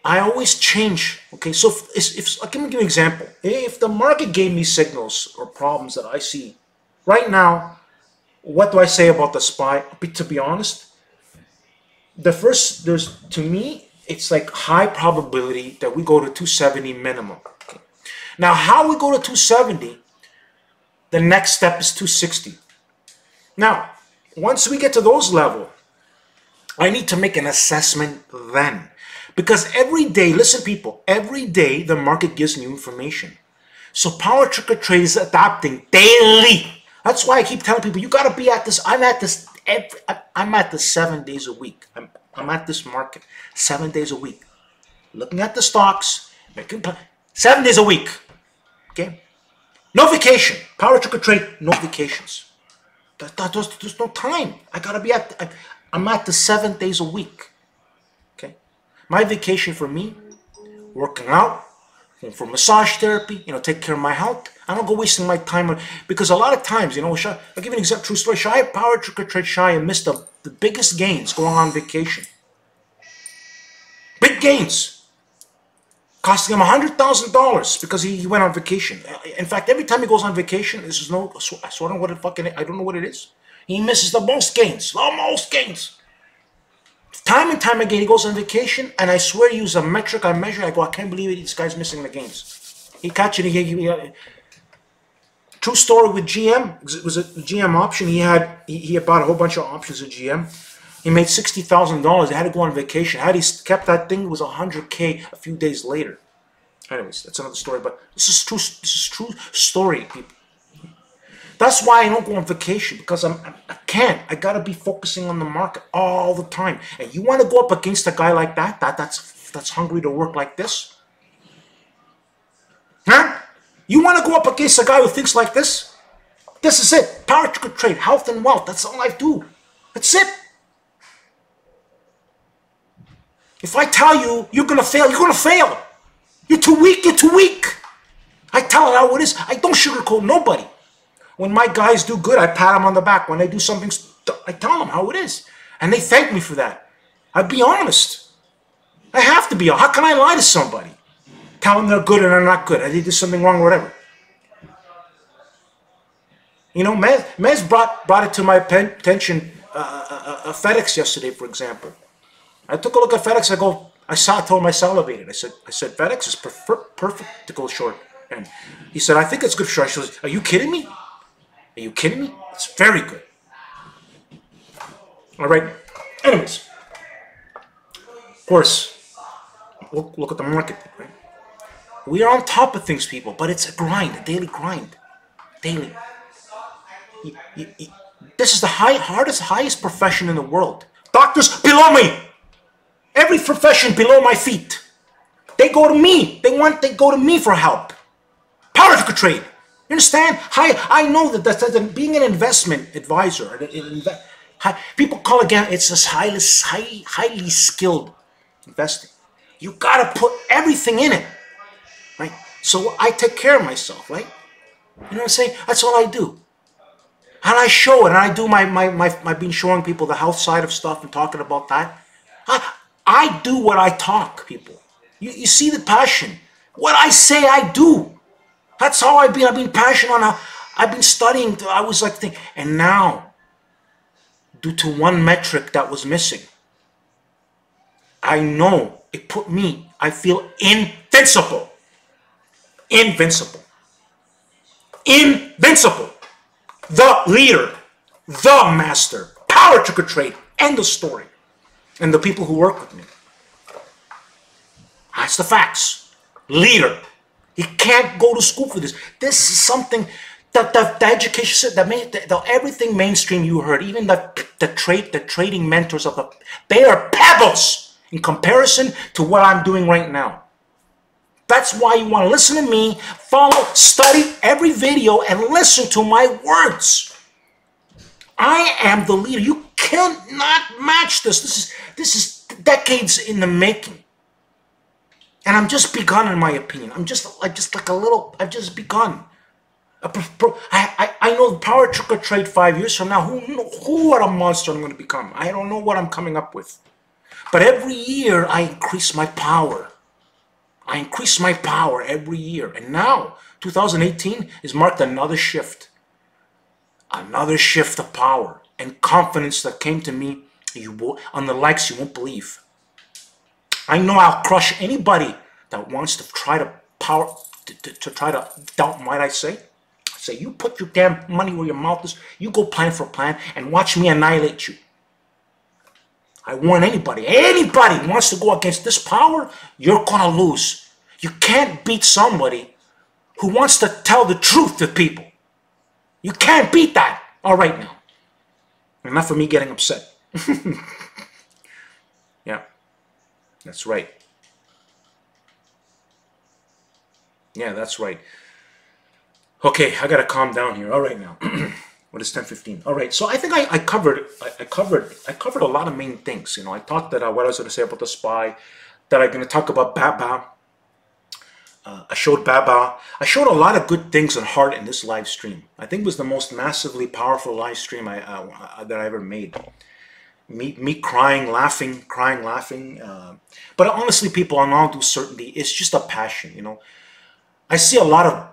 I always change. Okay, so if I'll give you an example. If the market gave me signals or problems that I see right now, what do I say about the SPY? To be honest, to me, it's like high probability that we go to 270 minimum. Okay. Now, how we go to 270, the next step is 260. Now, once we get to those levels, I need to make an assessment then. Because every day, listen people, every day the market gives new information. So PowerTarget Trade is adapting daily. That's why I keep telling people, you got to be at this. I'm at this 7 days a week. I'm at this market 7 days a week. Looking at the stocks, making 7 days a week. Okay? No vacation. PowerTarget Trade, no vacations. There's no time. I got to be at, I'm at the 7 days a week. Okay? My vacation for me, working out, going for massage therapy, take care of my health. I don't go wasting my time on, because a lot of times, I'll give you an example, true story. PowerTarget Trade Shy missed the biggest gains going on vacation. Big gains. Costing him $100,000 because he went on vacation. In fact, every time he goes on vacation, I don't know what I don't know what it is. He misses the most gains. The most gains. Time and time again, he goes on vacation, and I swear, use a metric I measure. I go, I can't believe it. This guy's missing the gains. He catch it. True story with GM. It was a GM option. He had bought a whole bunch of options at GM. He made $60,000. He had to go on vacation. Had he kept that thing, it was $100K a few days later. Anyways, that's another story. But this is true. This is true story, people. That's why I don't go on vacation, because I can't. I gotta be focusing on the market all the time. And you want to go up against a guy like that's hungry to work like this? Huh? You want to go up against a guy who thinks like this? This is it. PowerTarget Trade, health and wealth. That's all I do. That's it. If I tell you you're gonna fail, you're gonna fail. You're too weak. You're too weak. I tell it how it is. I don't sugarcoat nobody. When my guys do good, I pat them on the back. When they do something, I tell them how it is. And they thank me for that. I be honest. I have to be honest. How can I lie to somebody? Tell them they're good and they're not good. I did something wrong or whatever. Mez brought it to my attention, FedEx yesterday, for example. I took a look at FedEx. I told him I salivated. I said, FedEx is perfect to go short. And he said, I think it's good for short. He says, are you kidding me? Are you kidding me? It's very good. All right. Anyways, of course, look at the market. Right? We are on top of things, people, but it's a grind, a daily grind. Daily. This is the highest profession in the world. Doctors below me. Every profession below my feet. They go to me. They go to me for help. PowerTarget Trade. You understand? I know that being an investment advisor, people call it's this highly skilled investing. You gotta put everything in it, right? So I take care of myself, right? You know what I'm saying? That's all I do, and I show it. And I do I've been showing people the health side of stuff and talking about that. I do what I talk, people. You see the passion. What I say, I do. That's how I've been passionate on how I've been studying. I was like thinking, and now, due to one metric that was missing, I know it put me, I feel invincible. Invincible. Invincible. The leader, the master, PowerTarget Trade, end of story. And the people who work with me. That's the facts. Leader. You can't go to school for this. This is something that the education system, everything mainstream you heard, even the trading mentors they are pebbles in comparison to what I'm doing right now. That's why you want to listen to me, follow, study every video, and listen to my words. I am the leader. You cannot match this. This is decades in the making. And I'm just begun, in my opinion. I've just begun. I know the power trick or trade 5 years from now. What a monster I'm going to become. I don't know what I'm coming up with. But every year I increase my power. I increase my power every year. And now, 2018 is marked another shift. Another shift of power and confidence that came to me on the likes you won't believe. I know I'll crush anybody that wants to try to try to doubt what I say. I say, you put your damn money where your mouth is. You go plan for plan and watch me annihilate you. I warn anybody who wants to go against this power, you're gonna lose. You can't beat somebody who wants to tell the truth to people. You can't beat that. All right now. Enough of me getting upset. Yeah, that's right. Yeah, that's right. Okay, I gotta calm down here. All right now. What is 10:15? All right, so I think I covered a lot of main things. You know, I talked that what I was going to say about the SPY, that I'm going to talk about Baba. I showed Baba. I showed a lot of good things on heart in this live stream. I think it was the most massively powerful live stream that I ever made. Me crying, laughing. But honestly, people, on all due certainty, it's just a passion. You know, I see a lot of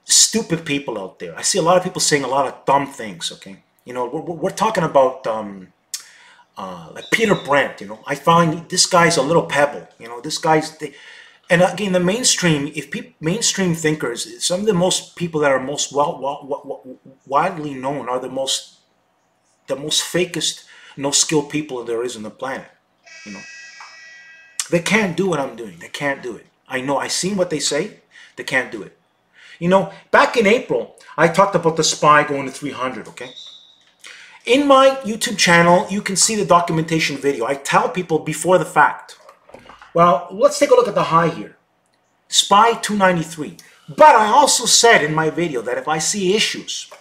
stupid people out there. I see a lot of people saying a lot of dumb things. Okay, you know, we're talking about like Peter Brandt. You know, I find this guy's a little pebble. You know, this guy's. And again, the mainstream, mainstream thinkers, some of the most people that are most widely known are the most fakest, no skill people there is on the planet. You know, they can't do what I'm doing. They can't do it. I know. I seen what they say. They can't do it. You know, back in April, I talked about the SPY going to 300. Okay. In my YouTube channel, you can see the documentation video. I tell people before the fact. Well, let's take a look at the high here. SPY 293. But I also said in my video that if I see issues.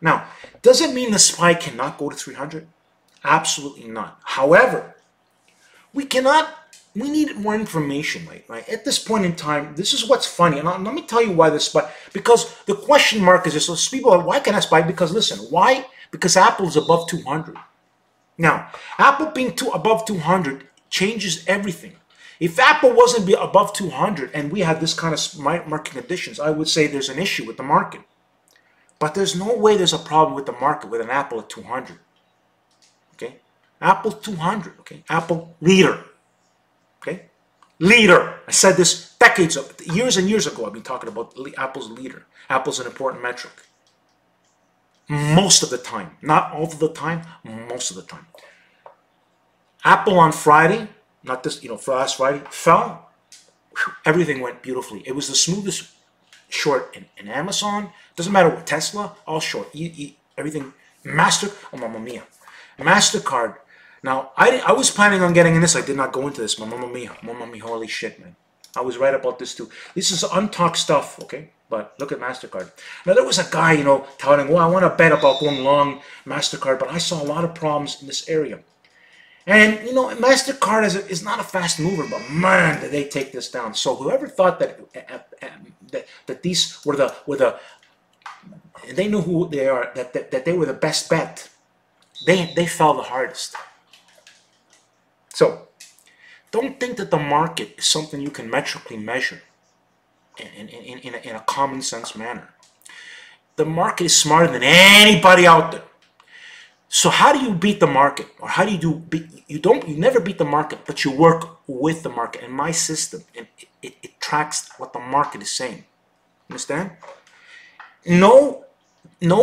Now, does it mean the SPY cannot go to 300? Absolutely not. However, we need more information, right? At this point in time, this is what's funny. And let me tell you why the SPY, because the question mark is this. So people are, why can I SPY? Because listen, why? Because Apple is above 200. Now, Apple being above 200 changes everything. If Apple wasn't above 200 and we had this kind of market conditions, I would say there's an issue with the market. But there's no way there's a problem with the market with an Apple at 200. Okay? Apple 200. Okay? Apple leader. Okay? Leader. I said this decades, years and years ago. I've been talking about Apple's leader. Apple's an important metric. Most of the time. Not all of the time. Most of the time. Apple on Friday. Not this, you know, for last Friday, fell. Whew, everything went beautifully. It was the smoothest short in Amazon. Doesn't matter what, Tesla, all short. Everything. Oh, mamma mia. MasterCard. Now, I was planning on getting in this. I did not go into this. Mamma mia. Holy shit, man. I was right about this too. This is untalked stuff, okay? But look at MasterCard. Now, there was a guy, you know, touting, well, I want to bet about going long MasterCard, but I saw a lot of problems in this area. And, you know, MasterCard is not a fast mover, but man, did they take this down. So whoever thought that these were the they knew who they are, that they were the best bet, they fell the hardest. So don't think that the market is something you can metrically measure in a common sense manner. The market is smarter than anybody out there. So how do you beat the market? Or how do you never beat the market, but you work with the market. And my system, it tracks what the market is saying. Understand? No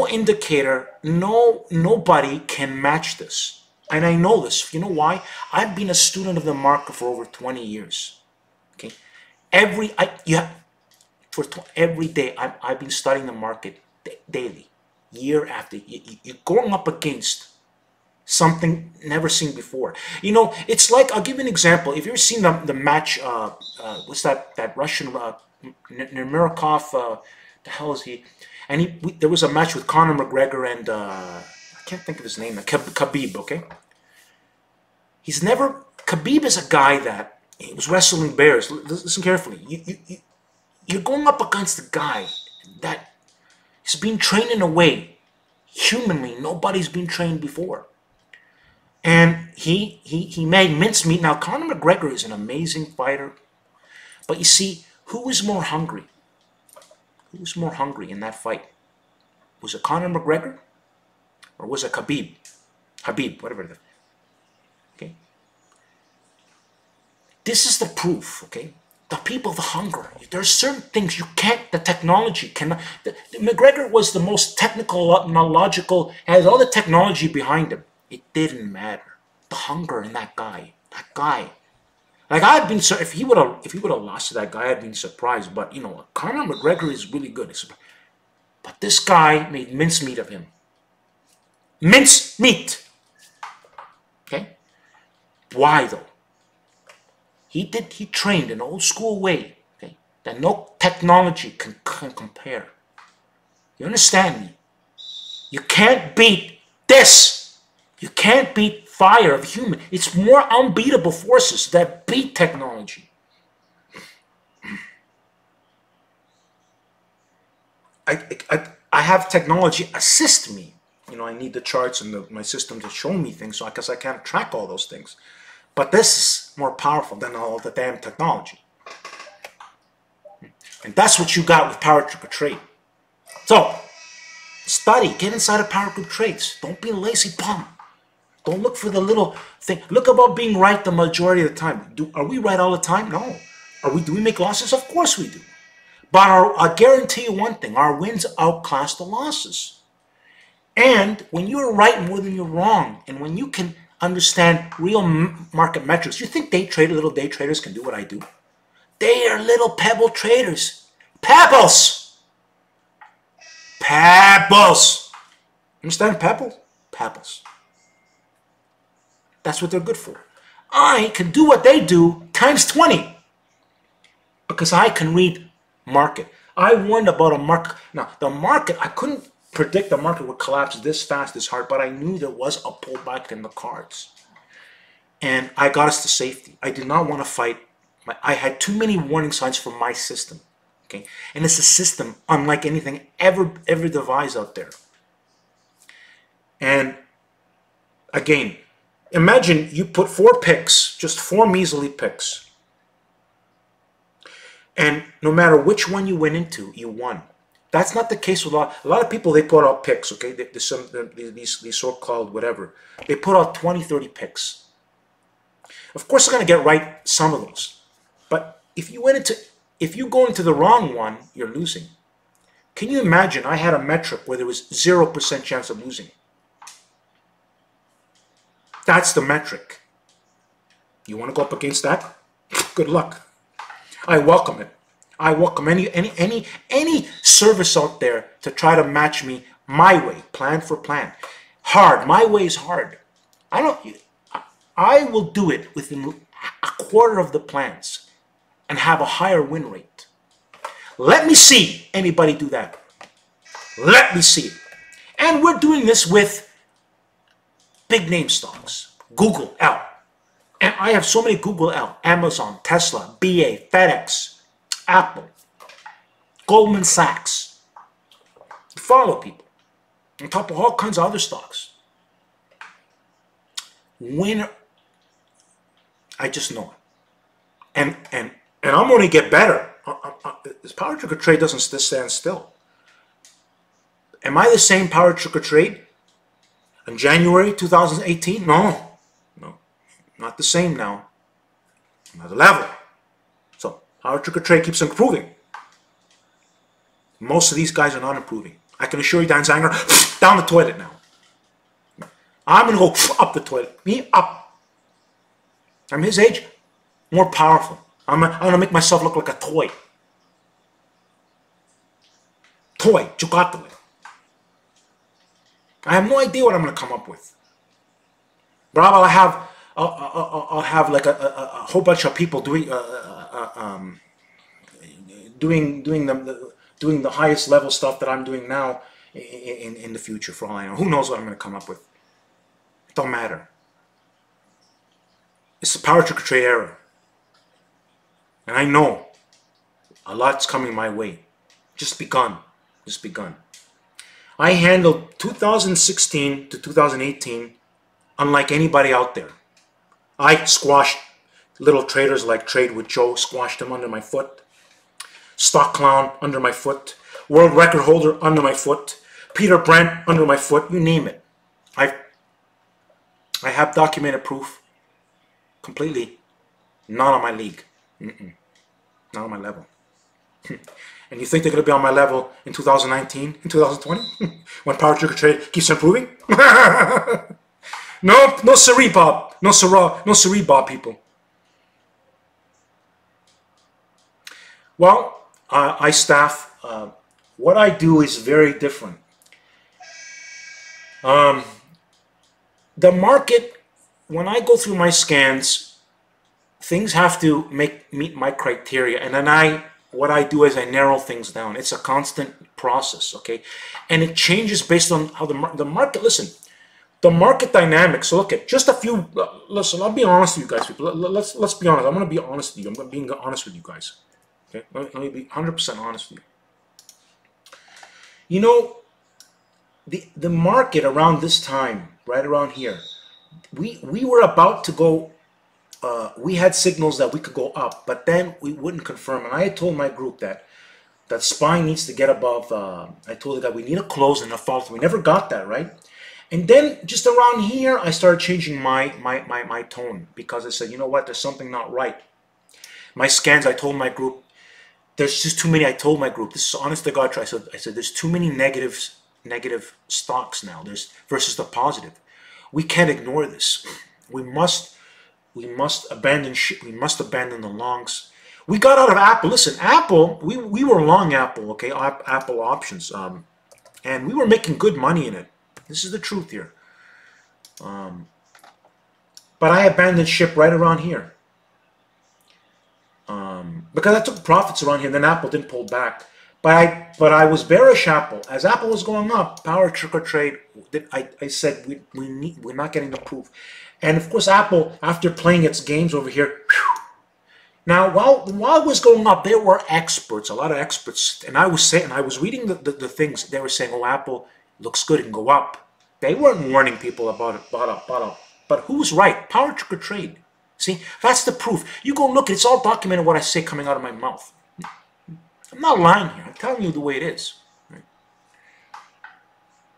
indicator, nobody can match this. And I know this. You know why? I've been a student of the market for over 20 years. Okay? Every day I've been studying the market daily. Year after you're going up against something never seen before. You know, it's like, I'll give you an example. If you've ever seen the match, what's that Russian Nurmagomedov, the hell is he? And there was a match with Conor McGregor and I can't think of his name, Khabib. Okay, Khabib is a guy that he was wrestling bears. Listen carefully. You're going up against a guy that He's being trained in a way, humanly, nobody's been trained before. And he made mincemeat. Now, Conor McGregor is an amazing fighter. But you see, who was more hungry? Who was more hungry in that fight? Was it Conor McGregor? Or was it Khabib? Habib, whatever it is. Okay. This is the proof, okay? The people, the hunger. There's certain things you can't, the technology cannot. McGregor was the most technical, logical, has all the technology behind him. It didn't matter. The hunger in that guy. Like I'd been, if he would have lost to that guy, I'd been surprised. But you know, Conor McGregor is really good. But this guy made mincemeat of him. Mincemeat. Okay. Why though? He trained in an old school way, okay, that no technology can compare. You understand me? You can't beat this. You can't beat fire of human. It's more unbeatable forces that beat technology. I have technology assist me. You know, I need the charts and my system to show me things, so because I can't track all those things. But this is more powerful than all the damn technology. And that's what you got with PowerTarget Trade. So, study, get inside of PowerTarget Trades. Don't be a lazy bum. Don't look for the little thing. Look about being right the majority of the time. Are we right all the time? No. Do we make losses? Of course we do. But I guarantee you one thing, our wins outclass the losses. And when you're right more than you're wrong, and when you can understand real market metrics, you think little day traders can do what I do? They are little pebble traders. Pebbles! Pebbles! Understand pebbles? Pebbles. That's what they're good for. I can do what they do times 20. Because I can read market. I warned about a market. Now, the market, I couldn't predict the market would collapse this fast, this hard, but I knew there was a pullback in the cards. And I got us to safety. I did not want to fight. I had too many warning signs from my system. Okay? And it's a system unlike anything ever devised out there. And again, imagine you put 4 picks, just 4 measly picks. And no matter which one you went into, you won. That's not the case with a lot of people. They put out picks, okay? These so-called whatever. They put out 20, 30 picks. Of course, they're going to get right some of those. But if you go into the wrong one, you're losing. Can you imagine? I had a metric where there was 0% chance of losing. That's the metric. You want to go up against that? Good luck. I welcome it. I welcome any service out there to try to match me my way, plan for plan. Hard. My way is hard. I will do it within a quarter of the plans and have a higher win rate. Let me see anybody do that. Let me see it. And we're doing this with big name stocks. Google L. And I have so many Google L, Amazon, Tesla, BA, FedEx, Apple, Goldman Sachs. Follow people. On top of all kinds of other stocks. Winner. I just know it. And I'm going to get better. This PowerTarget Trade doesn't stand still. Am I the same PowerTarget Trade in January 2018? No. Not the same now. Another level. So, PowerTarget Trade keeps improving. Most of these guys are not improving. I can assure you Dan Zanger, down the toilet now. I'm going to go up the toilet. Me, up. I'm his age, more powerful. I'm going to make myself look like a toy. Toy, chukatole. I have no idea what I'm going to come up with. Bravo, I'll have like a whole bunch of people doing the highest level stuff that I'm doing now in the future. For all I know, who knows what I'm going to come up with? It don't matter. It's the PowerTarget Trade era, and I know a lot's coming my way. Just begun. I handled 2016 to 2018 unlike anybody out there. I squashed little traders like Trade with Joe, squashed them under my foot. Stock Clown under my foot. World record holder under my foot. Peter Brent under my foot. You name it. I have documented proof. Completely not on my league. Not on my level. And you think they're going to be on my level in 2019, in 2020, when PowerTarget Trade keeps improving? No siree, Bob. No siree, Bob, people. Well, I staff. What I do is very different. The market, when I go through my scans, things have to meet my criteria, and then what I do is I narrow things down. It's a constant process, okay? And it changes based on how the market, listen, the market dynamics. So look at just a few, listen, I'll be honest with you guys, people. Let's be honest. I'm going to be honest with you. I'm going to be honest with you guys. Okay? Let me be 100% honest with you. You know, the market around this time, right around here, we were about to go, we had signals that we could go up, but then we wouldn't confirm. And I had told my group that SPY needs to get above, I told the guy we need a close and a follow through. We never got that, right? And then just around here, I started changing my tone, because I said, you know what, there's something not right. My scans, I told my group, there's just too many. I told my group, this is honest to God, I said there's too many negative stocks now. There's versus the positive. We can't ignore this. We must abandon we must abandon the longs. We got out of Apple. Listen, Apple, we were long Apple, okay, Apple options, and we were making good money in it. This is the truth here. But I abandoned ship right around here. Because I took profits around here, and then Apple didn't pull back. But I was bearish Apple. As Apple was going up, PowerTarget Trade, I said we're not getting the proof. And of course, Apple, after playing its games over here, whew. Now while it was going up, there were experts, a lot of experts, and I was reading the things. They were saying, "Oh, Apple looks good and go up." They weren't warning people about it, bought up. But who's right? PowerTarget Trade. See, that's the proof. You go look, it's all documented what I say coming out of my mouth. I'm not lying here. I'm telling you the way it is. Right?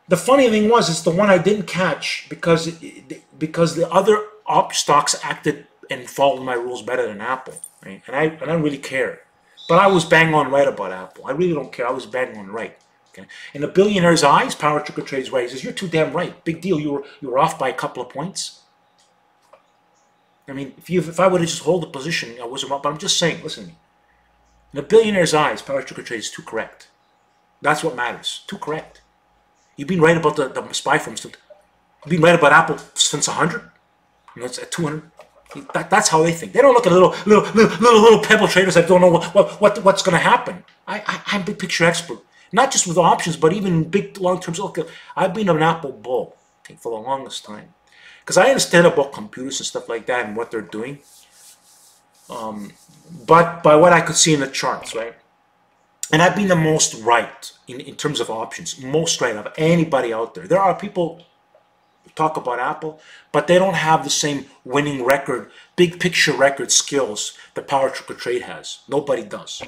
The funny thing was, it's the one I didn't catch because the other op stocks acted and followed my rules better than Apple. Right? And I don't really care. But I was bang on right about Apple. I really don't care. I was bang on right. Okay? In a billionaire's eyes, PowerTarget Trade's right. He says, "You're too damn right. Big deal. You were off by a couple of points." I mean, if I would have just hold the position, I wasn't wrong. But I'm just saying, listen to me. In a billionaire's eyes, PowerTarget Trade is too correct. That's what matters. Too correct. You've been right about the SPY for instance. You've been right about Apple since 100. You know, it's at 200. That's how they think. They don't look at little pebble traders that don't know what's going to happen. I'm a big picture expert, not just with options, but even big long-term. Look, I've been an Apple bull, okay, for the longest time. Because I understand about computers and stuff like that and what they're doing. But by what I could see in the charts, right? And I've been the most right in terms of options. Most right of anybody out there. There are people who talk about Apple, but they don't have the same winning record, big picture record skills that PowerTarget Trade has. Nobody does.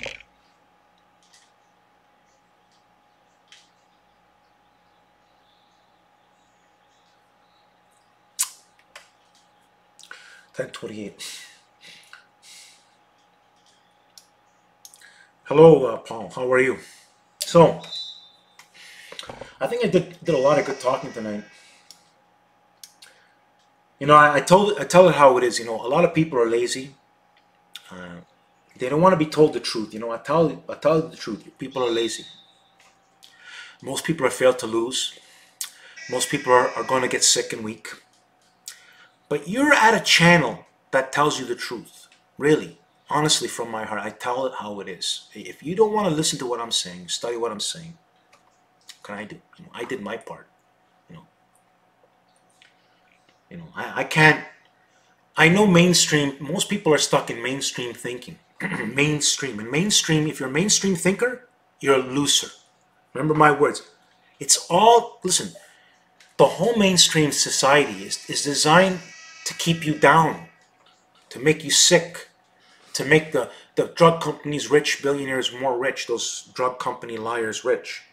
$10.28. Hello, Paul. How are you? So, I think I did a lot of good talking tonight. You know, I tell it how it is. You know, a lot of people are lazy. They don't want to be told the truth. You know, I tell you the truth. People are lazy. Most people are failed to lose. Most people are going to get sick and weak. But you're at a channel that tells you the truth. Really, honestly, from my heart, I tell it how it is. If you don't want to listen to what I'm saying, study what I'm saying, what can I do? You know, I did my part. You know, I can't. I know mainstream. Most people are stuck in mainstream thinking. Mainstream. And mainstream. If you're a mainstream thinker, you're a loser. Remember my words. It's all, listen, the whole mainstream society is designed to keep you down, to make you sick, to make the drug companies rich, billionaires more rich, those drug company liars rich,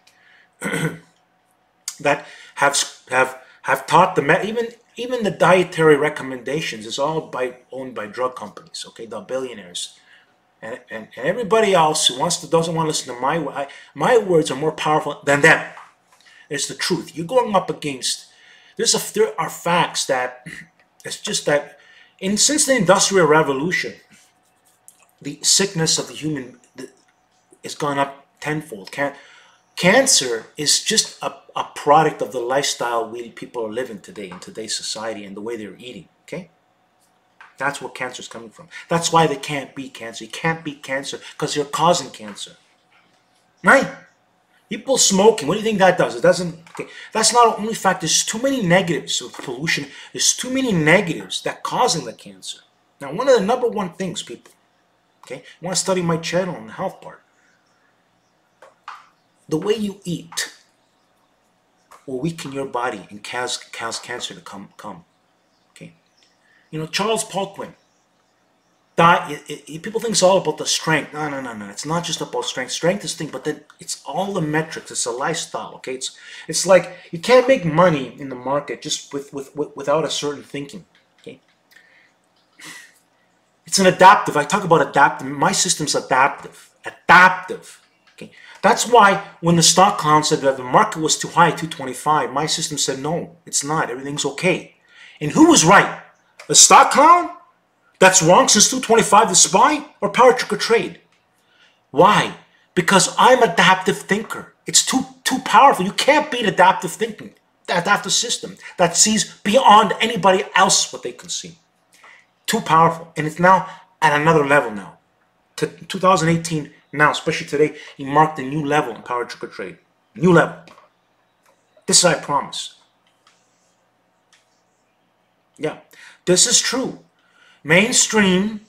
that have taught the even the dietary recommendations is all owned by drug companies. Okay, the billionaires. And everybody else who doesn't want to listen to my words are more powerful than them. It's the truth. You're going up against. There are facts that it's just that since the Industrial Revolution, the sickness of the human has gone up tenfold. Cancer is just a product of the lifestyle people are living today in today's society and the way they're eating. Okay. That's where cancer is coming from. That's why they can't beat cancer. You can't beat cancer because you're causing cancer. Right? People smoking, what do you think that does? It doesn't. Okay. That's not the only fact. There's too many negatives with pollution. There's too many negatives that causing the cancer. Now, one of the number one things, people, okay, you want to study my channel on the health part. The way you eat will weaken your body and cause cancer to come. Okay. You know, Charles Poliquin, people think it's all about the strength. No. It's not just about strength. Strength is thing, but then it's all the metrics. It's a lifestyle. Okay, it's like you can't make money in the market just without a certain thinking. Okay, it's an adaptive. I talk about adaptive. My system's adaptive. Okay, that's why when the stock clown said that the market was too high, 225, my system said no, it's not. Everything's okay. And who was right? The stock clown? That's wrong since 225 the SPY or PowerTarget trade? Why? Because I'm an adaptive thinker. It's too powerful. You can't beat adaptive thinking. The adaptive system that sees beyond anybody else what they can see. Too powerful. And it's now at another level now. 2018 now, especially today, he marked a new level in PowerTarget trade. New level. This I promise. Yeah, this is true. Mainstream,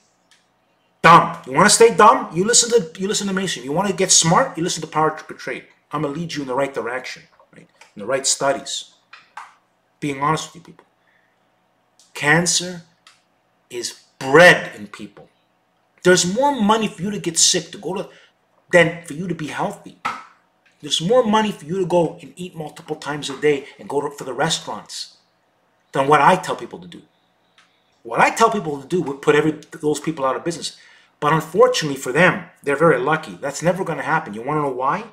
dumb. You want to stay dumb? You listen to mainstream. You want to get smart? You listen to PowerTarget trade. I'm gonna lead you in the right direction, right? In the right studies. Being honest with you, people. Cancer is bred in people. There's more money for you to get sick than for you to be healthy. There's more money for you to go and eat multiple times a day and go for the restaurants than what I tell people to do. What I tell people to do would put those people out of business. But unfortunately for them, they're very lucky. That's never going to happen. You want to know why?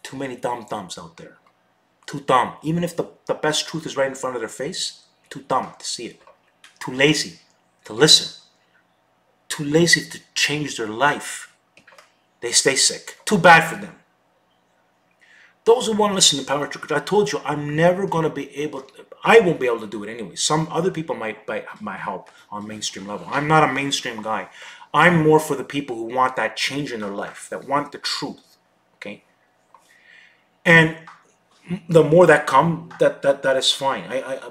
Too many dumb thumbs out there. Too dumb. Even if the best truth is right in front of their face, too dumb to see it. Too lazy to listen. Too lazy to change their life. They stay sick. Too bad for them. Those who want to listen to PowerTarget, I told you I'm never going to be able to, I won't be able to do it anyway. Some other people might help on mainstream level. I'm not a mainstream guy. I'm more for the people who want that change in their life, that want the truth. Okay? And the more that come, that is fine.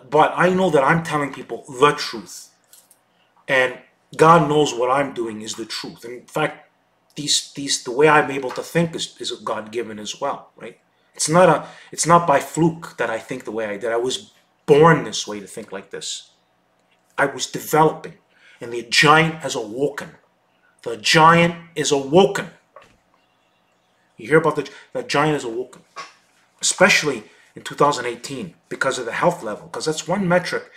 But I know that I'm telling people the truth. And God knows what I'm doing is the truth. In fact, the way I'm able to think is God-given as well, right? It's not by fluke that I think the way I did. I was born this way to think like this. I was developing, and the giant has awoken. The giant is awoken. You hear about the giant is awoken, especially in 2018 because of the health level. Because that's one metric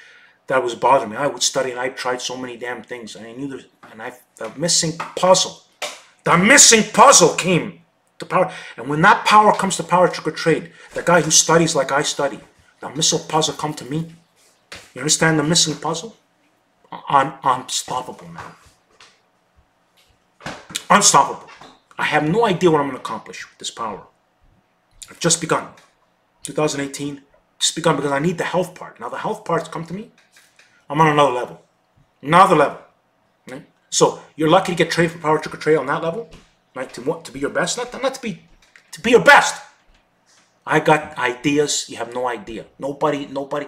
that was bothering me. I would study, and I tried so many damn things, and I knew the missing puzzle. The missing puzzle came to power. And when that power comes to PowerTarget trade, the guy who studies like I study, the missile puzzle come to me. You understand the missing puzzle? I'm unstoppable, man. Unstoppable. I have no idea what I'm going to accomplish with this power. I've just begun. 2018, just begun because I need the health part. Now the health parts come to me. I'm on another level. Another level. Right? So you're lucky to get traded for PowerTarget trade on that level, right? To be your best, not to be your best. I got ideas. You have no idea. Nobody. Nobody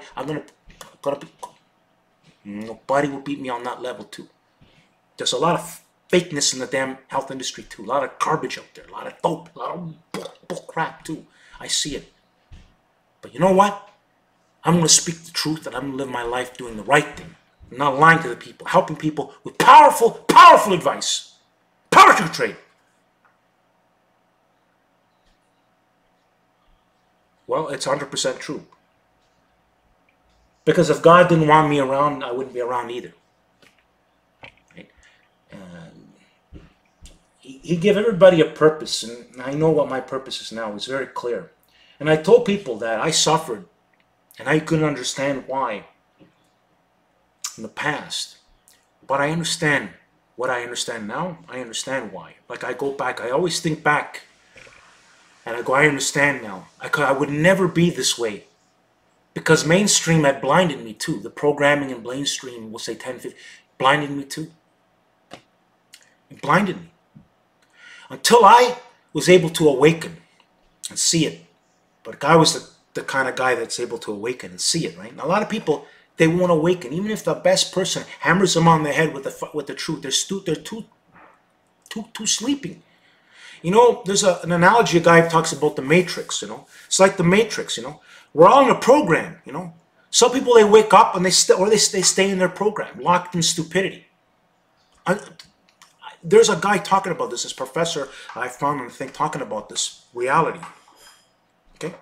will beat me on that level too. There's a lot of fakeness in the damn health industry too. A lot of garbage out there. A lot of dope. A lot of bull crap too. I see it. But you know what? I'm going to speak the truth, and I'm going to live my life doing the right thing. I'm not lying to the people, helping people with powerful, powerful advice. Power to trade. Well, it's 100% true. Because if God didn't want me around, I wouldn't be around either. Right? He gave everybody a purpose, and I know what my purpose is now. It's very clear. And I told people that I suffered, and I couldn't understand why in the past. But I understand what I understand now. I understand why. Like I go back, I always think back, and I go, I understand now. I would never be this way. Because mainstream had blinded me too. The programming in mainstream, we'll say 10, 15, blinded me too. It blinded me. Until I was able to awaken and see it. But I was the kind of guy that's able to awaken and see it, right? And a lot of people, they won't awaken. Even if the best person hammers them on the head with the truth, they're too sleeping. You know, there's an analogy a guy talks about the Matrix, you know. It's like the Matrix, you know. We're all in a program, you know. Some people, they wake up and they stay in their program, locked in stupidity. There's a guy talking about this professor I found on the thing talking about this reality. Okay,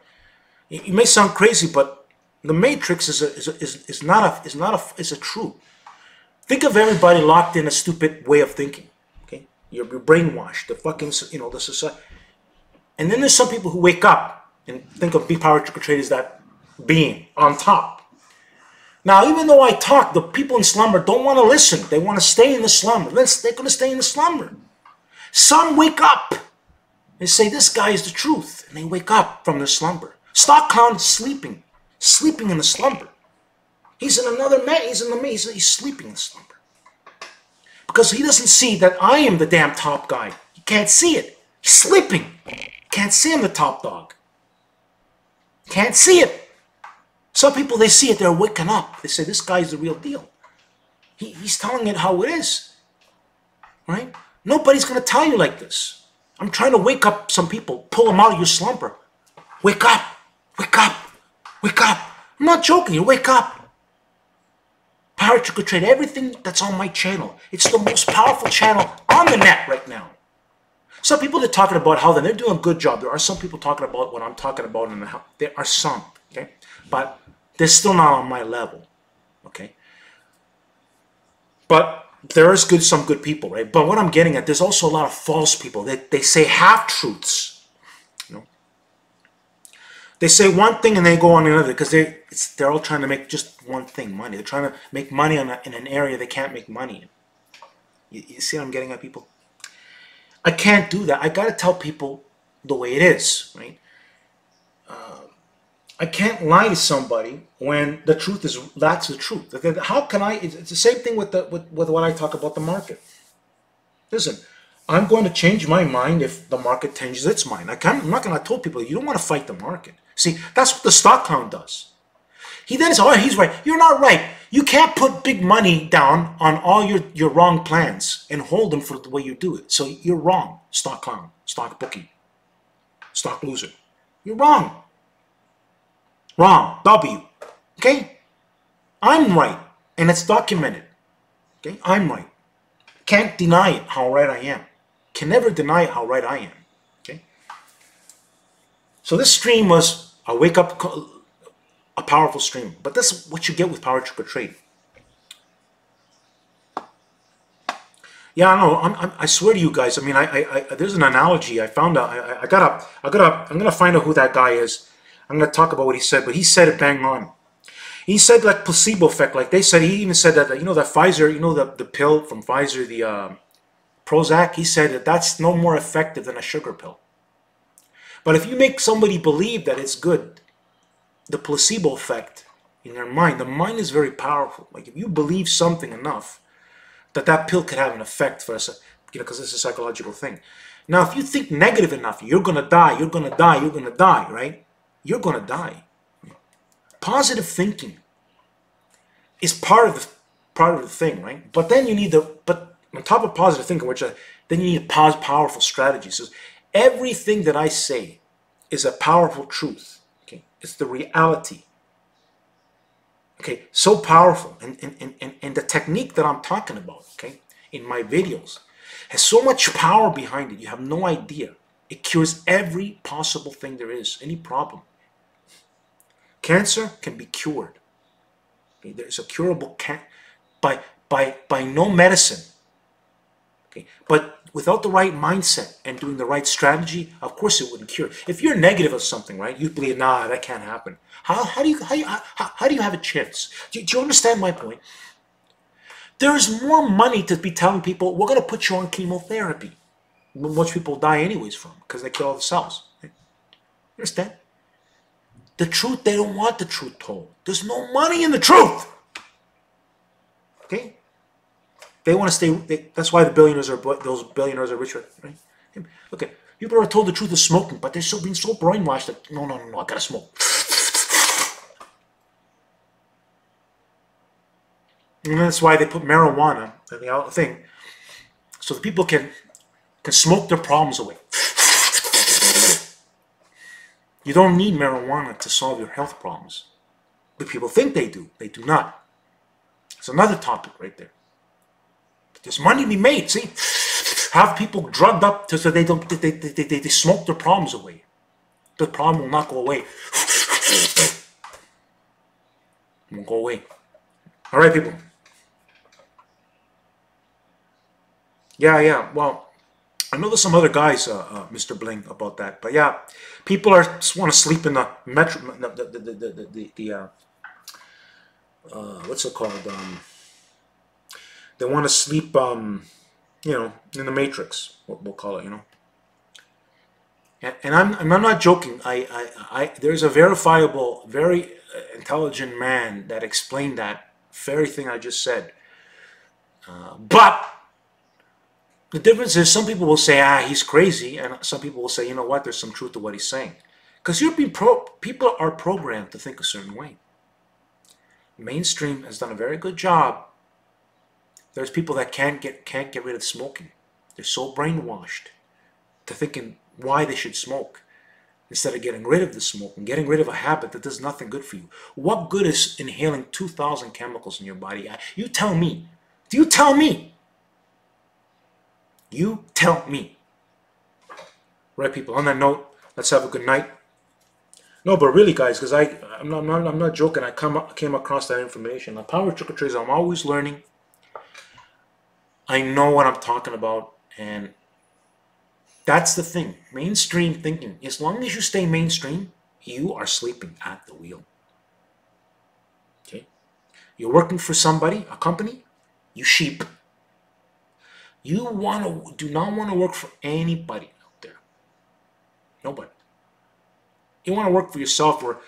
it may sound crazy, but the Matrix is a truth. Think of everybody locked in a stupid way of thinking. Okay, you're brainwashed. The fucking, you know, the society. And then there's some people who wake up and think of PowerTarget trade as that being on top. Now, even though I talk, the people in slumber don't want to listen. They want to stay in the slumber. They're going to stay in the slumber. Some wake up and say, this guy is the truth. And they wake up from their slumber. Stock clown is sleeping in the slumber. He's in another man. He's sleeping in the slumber. Because he doesn't see that I am the damn top guy. He can't see it. He's sleeping. Can't see I'm the top dog. Can't see it. Some people, they see it, they're waking up. They say, this guy's the real deal. He's telling it how it is. Right? Nobody's going to tell you like this. I'm trying to wake up some people, pull them out of your slumber. Wake up. Wake up. Wake up. I'm not joking. You wake up. PowerTarget Trade, everything that's on my channel. It's the most powerful channel on the net right now. Some people, they're talking about how they're doing a good job. There are some people talking about what I'm talking about. There are some, okay? But they're still not on my level, okay? But there is some good people, right? But what I'm getting at, there's also a lot of false people. They say half-truths, you know? They say one thing and they go on another because they're all trying to make just one thing, money. They're trying to make money in an area they can't make money in. You see what I'm getting at, people? I can't do that. I got to tell people the way it is, right? I can't lie to somebody when the truth is that's the truth. How can I? It's the same thing with what I talk about the market. Listen, I'm going to change my mind if the market changes its mind. I'm not going to tell people you don't want to fight the market. See, that's what the stock clown does. He then says, oh, he's right. You're not right. You can't put big money down on all your wrong plans and hold them for the way you do it. So you're wrong, stock clown, stock bookie, stock loser. You're wrong. Wrong. W. Okay? I'm right. And it's documented. Okay? I'm right. Can't deny it how right I am. Can never deny how right I am. Okay? So this stream was a wake-up call. A powerful stream, but this is what you get with PowerTarget Trade. Yeah, I know. I swear to you guys. I mean, there's an analogy I found out. I'm gonna find out who that guy is. I'm gonna talk about what he said, but he said it bang on. He said like placebo effect. Like they said, he even said that you know that Pfizer, you know the pill from Pfizer, the Prozac. He said that's no more effective than a sugar pill. But if you make somebody believe that it's good, the placebo effect in their mind, the mind is very powerful. Like if you believe something enough, that pill could have an effect for us, you know, because it's a psychological thing. Now, if you think negative enough, you're gonna die, you're gonna die, you're gonna die, right? You're gonna die. Positive thinking is part of the thing, right? But then you need but on top of positive thinking, then you need powerful strategies. So everything that I say is a powerful truth. Okay, it's the reality. Okay, so powerful, and the technique that I'm talking about, okay, in my videos, has so much power behind it. You have no idea. It cures every possible thing there is, any problem. Cancer can be cured. Okay, there's a curable by no medicine. Okay, but without the right mindset and doing the right strategy, of course it wouldn't cure. If you're negative of something, right, you believe, nah, that can't happen. How do you have a chance? Do you understand my point? There's more money to be telling people, we're going to put you on chemotherapy. Most people die anyways from, because they kill all the cells. Right? Understand? The truth, they don't want the truth told. There's no money in the truth. Okay? They want to stay. That's why the billionaires are, those billionaires are richer. Right? Okay, people are told the truth of smoking, but they're still being so brainwashed that no, I gotta smoke. And that's why they put marijuana in the thing, so that people can smoke their problems away. You don't need marijuana to solve your health problems, but people think they do. They do not. It's another topic right there. There's money to be made. See, have people drugged up so they don't they smoke their problems away. The problem will not go away. It won't go away. All right, people. Yeah. Well, I know there's some other guys, Mr. Bling, about that. But yeah, people just want to sleep in the metro. What's it called? They want to sleep, you know, in the matrix. We'll call it, you know. And I'm not joking. There's a verifiable, very intelligent man that explained that very thing I just said. But the difference is, some people will say, he's crazy, and some people will say, you know what, there's some truth to what he's saying. Because people are programmed to think a certain way. Mainstream has done a very good job. There's people that can't get rid of smoking. They're so brainwashed to thinking why they should smoke, instead of getting rid of the smoke and getting rid of a habit that does nothing good for you. What good is inhaling 2,000 chemicals in your body? You tell me. Do you tell me? You tell me. Right, people. On that note, let's have a good night. No, but really, guys, because I'm not joking. I came across that information. On PowerTarget trades, I'm always learning. I know what I'm talking about, and that's the thing. Mainstream thinking. As long as you stay mainstream, you are sleeping at the wheel. Okay? You're working for somebody, a company, you sheep. You do not want to work for anybody out there. Nobody. You want to work for yourself or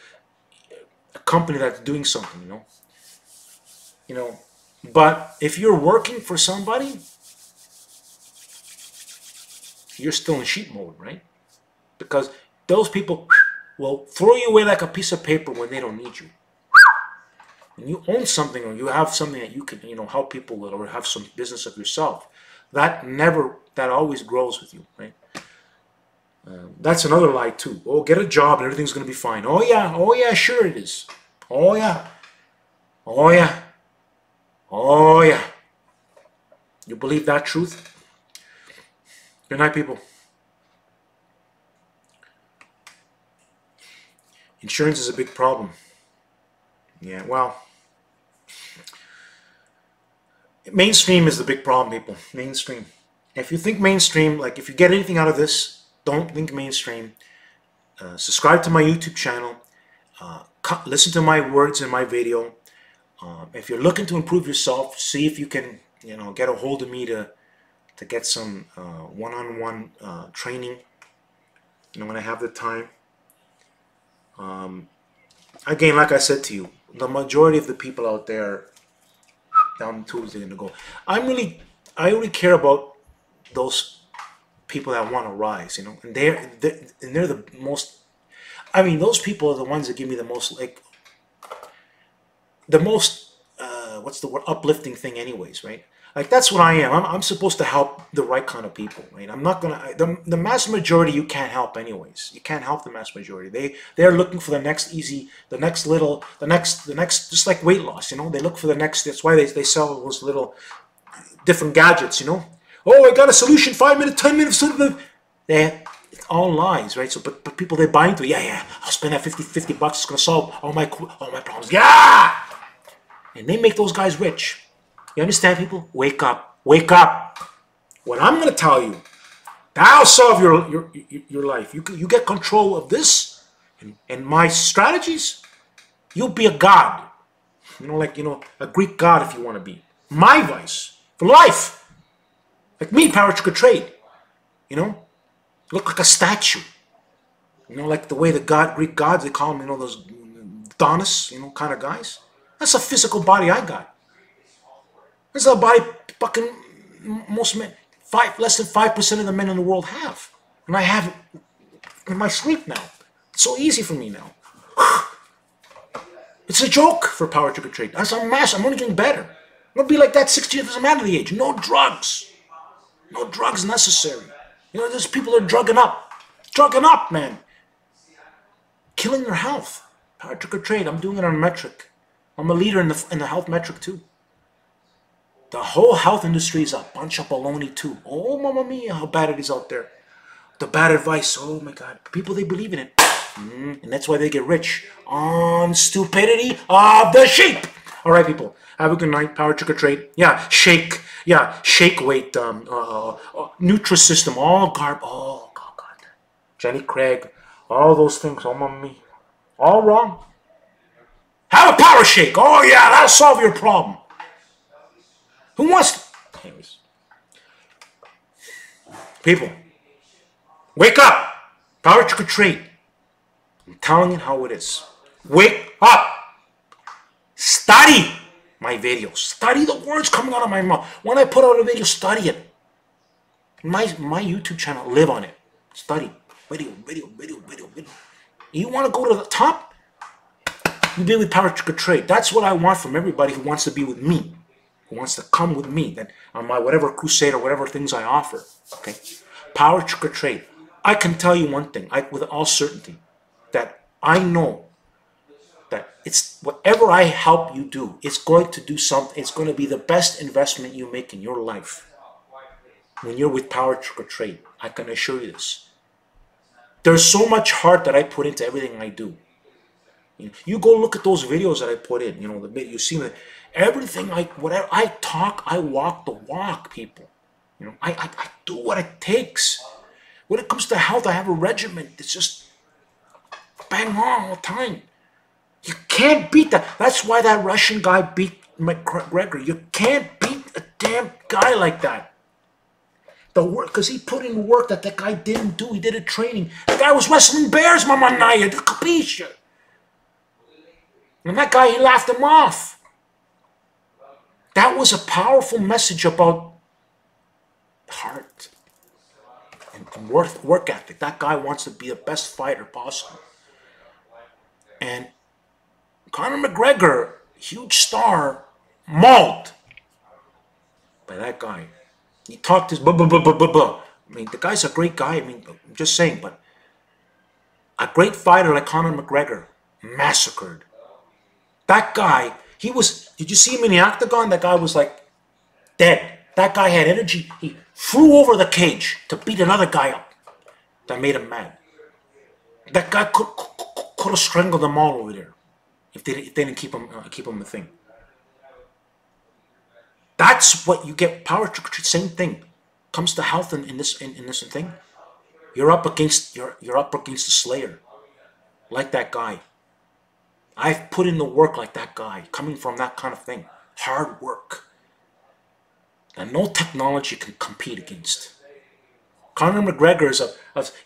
a company that's doing something, you know. You know. But if you're working for somebody, you're still in sheep mode, right? Because those people will throw you away like a piece of paper when they don't need you. When you own something, or you have something that you can, you know, help people with, or have some business of yourself, that always grows with you, right? That's another lie too. Oh, get a job and everything's going to be fine. Oh yeah, sure it is. Oh yeah. You believe that truth? Good night, people. Insurance is a big problem. Yeah, well, mainstream is the big problem, people. Mainstream. If you think mainstream, like if you get anything out of this, don't think mainstream. Subscribe to my YouTube channel. Listen to my words in my video. If you're looking to improve yourself, see if you can, you know, get a hold of me to get some one-on-one training, you know, when I have the time. Again, like I said to you, the majority of the people out there down the tubes, they're gonna go. I really care about those people that want to rise, you know, and they're the most. I mean, those people are the ones that give me the most, like, the most, what's the word, uplifting thing anyways, right? Like, that's what I am. I'm supposed to help the right kind of people, right? I'm not gonna, the mass majority you can't help anyways. You can't help the mass majority. They're looking for the next easy, the next little, the next, just like weight loss, you know? They look for the next, that's why they sell those little different gadgets, you know? Oh, I got a solution, 5 minutes, 10 minutes, it's all lies, right? So, but people, they buy into it. Yeah, I'll spend that 50 bucks, it's gonna solve all my problems. Yeah! And they make those guys rich. You understand, people? Wake up. Wake up. What I'm going to tell you, that'll solve your life. You get control of this and my strategies, you'll be a god. You know, like, you know, a Greek god if you want to be. My advice for life. Like me, PowerTarget Trade. You know? Look like a statue. You know, like the way the Greek gods, they call them, you know, those Adonis, you know, kind of guys. That's a physical body I got. That's a body fucking most men, less than 5% of the men in the world have. And I have it in my sleep now. It's so easy for me now. It's a joke for PowerTarget Trade. I'm only getting better. I'm going to be like that 60 years, doesn't matter the age. No drugs. No drugs necessary. You know, there's people that are drugging up. Drugging up, man. Killing their health. PowerTarget Trade, I'm doing it on a metric. I'm a leader in the health metric too. The whole health industry is a bunch of baloney too. Oh, mamma mia, how bad it is out there. The bad advice, oh my God. People, they believe in it. And that's why they get rich. On stupidity of the sheep. All right, people. Have a good night. PowerTarget Trade. Yeah, shake. Yeah, shake weight. Nutrisystem. All garb. Oh, God. Jenny Craig. All those things. Oh, mamma mia. All wrong. Have a power shake. Oh, yeah, that'll solve your problem. Who wants to? Anyways. People, wake up. PowerTarget Trade. I'm telling you how it is. Wake up. Study my videos. Study the words coming out of my mouth. When I put out a video, study it. My YouTube channel, live on it. Study. Video. You want to go to the top? You be with PowerTarget Trade. That's what I want from everybody who wants to be with me. Who wants to come with me then on my whatever crusade or whatever things I offer. Okay? PowerTarget Trade. I can tell you one thing, with all certainty, that I know that it's whatever I help you do, it's going to do something. It's going to be the best investment you make in your life when you're with PowerTarget Trade. I can assure you this. There's so much heart that I put into everything I do. You go look at those videos that I put in. You know, you see me. Everything whatever I talk, I walk the walk, people. You know, I do what it takes. When it comes to health, I have a regimen. It's just bang on all the time. You can't beat that. That's why that Russian guy beat McGregor. You can't beat a damn guy like that. The work, because he put in work that guy didn't do. He did a training. The guy was wrestling bears, mamanaya. The capisce. And that guy, he laughed him off. That was a powerful message about heart and work ethic. That guy wants to be the best fighter possible. And Conor McGregor, huge star, mauled by that guy. He talked his I mean, the guy's a great guy. I mean, I'm just saying, but a great fighter like Conor McGregor, massacred. That guy, he was, did you see him in the octagon? That guy was like dead. That guy had energy. He flew over the cage to beat another guy up. That made him mad. That guy could have strangled them all over there if they didn't keep him the thing. That's what you get. PowerTarget, same thing. Comes to health in this thing. You're up against the Slayer, like that guy. I've put in the work like that guy, coming from that kind of thing. Hard work. And no technology can compete against. Conor McGregor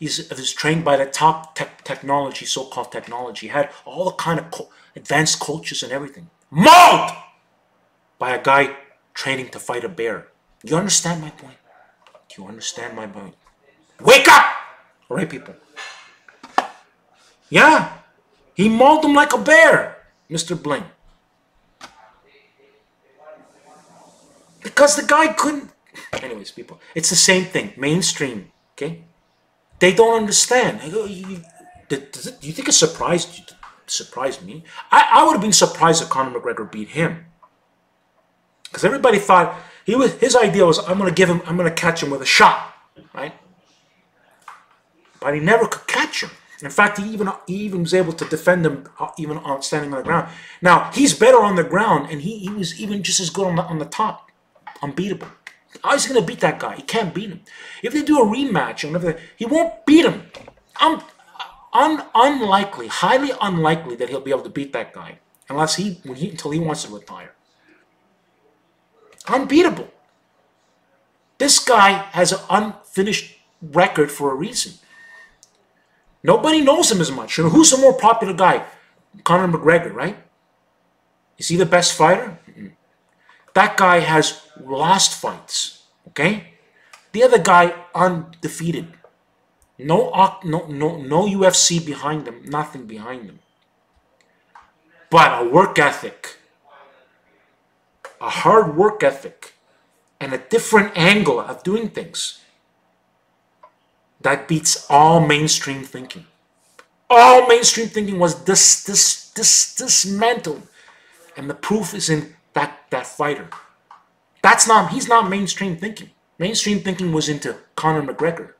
is trained by the top technology, so-called technology. He had all the kind of advanced coaches and everything. Mauled by a guy training to fight a bear. You understand my point? Do you understand my point? Wake up! All right, people. Yeah. He mauled him like a bear, Mr. Bling. Because the guy couldn't. Anyways, people, it's the same thing. Mainstream, okay? They don't understand. I go, do you think it surprised me? I would have been surprised if Conor McGregor beat him. Because everybody thought his idea was, I'm going to catch him with a shot, right? But he never could catch him. In fact, he even was able to defend him even on standing on the ground. Now, he's better on the ground, and he was even just as good on the top. Unbeatable. How is he going to beat that guy? He can't beat him. If they do a rematch, he won't beat him. Unlikely, highly unlikely that he'll be able to beat that guy until he wants to retire. Unbeatable. This guy has an unfinished record for a reason. Nobody knows him as much. You know, who's the more popular guy? Conor McGregor, right? Is he the best fighter? That guy has lost fights, okay? The other guy, undefeated. No UFC behind him, nothing behind him. But a work ethic, a hard work ethic, and a different angle of doing things. That beats all mainstream thinking. All mainstream thinking was dismantled. And the proof is in that fighter. He's not mainstream thinking. Mainstream thinking was into Conor McGregor.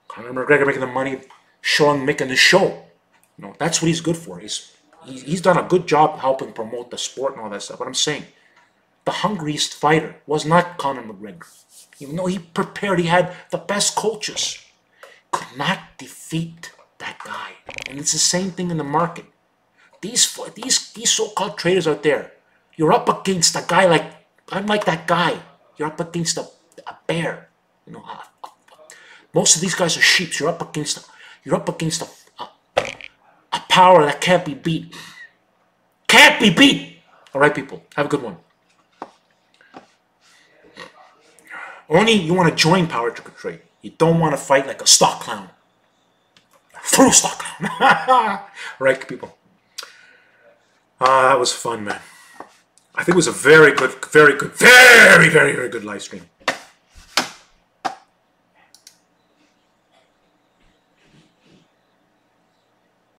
Conor McGregor making the money, making the show. You know, that's what he's good for. He's done a good job helping promote the sport and all that stuff. But I'm saying, the hungriest fighter was not Conor McGregor. Even though he had the best coaches, could not defeat that guy. And it's the same thing in the market. These so-called traders out there, you're up against a guy I'm like that guy. You're up against a bear. You know, most of these guys are sheep. You're up against a power that can't be beat. Can't be beat. All right, people. Have a good one. Only you want to join PowerTarget Trade. You don't want to fight like a stock clown. Through stock clown. Right, people. That was fun, man. I think it was a very good, very, very good live stream.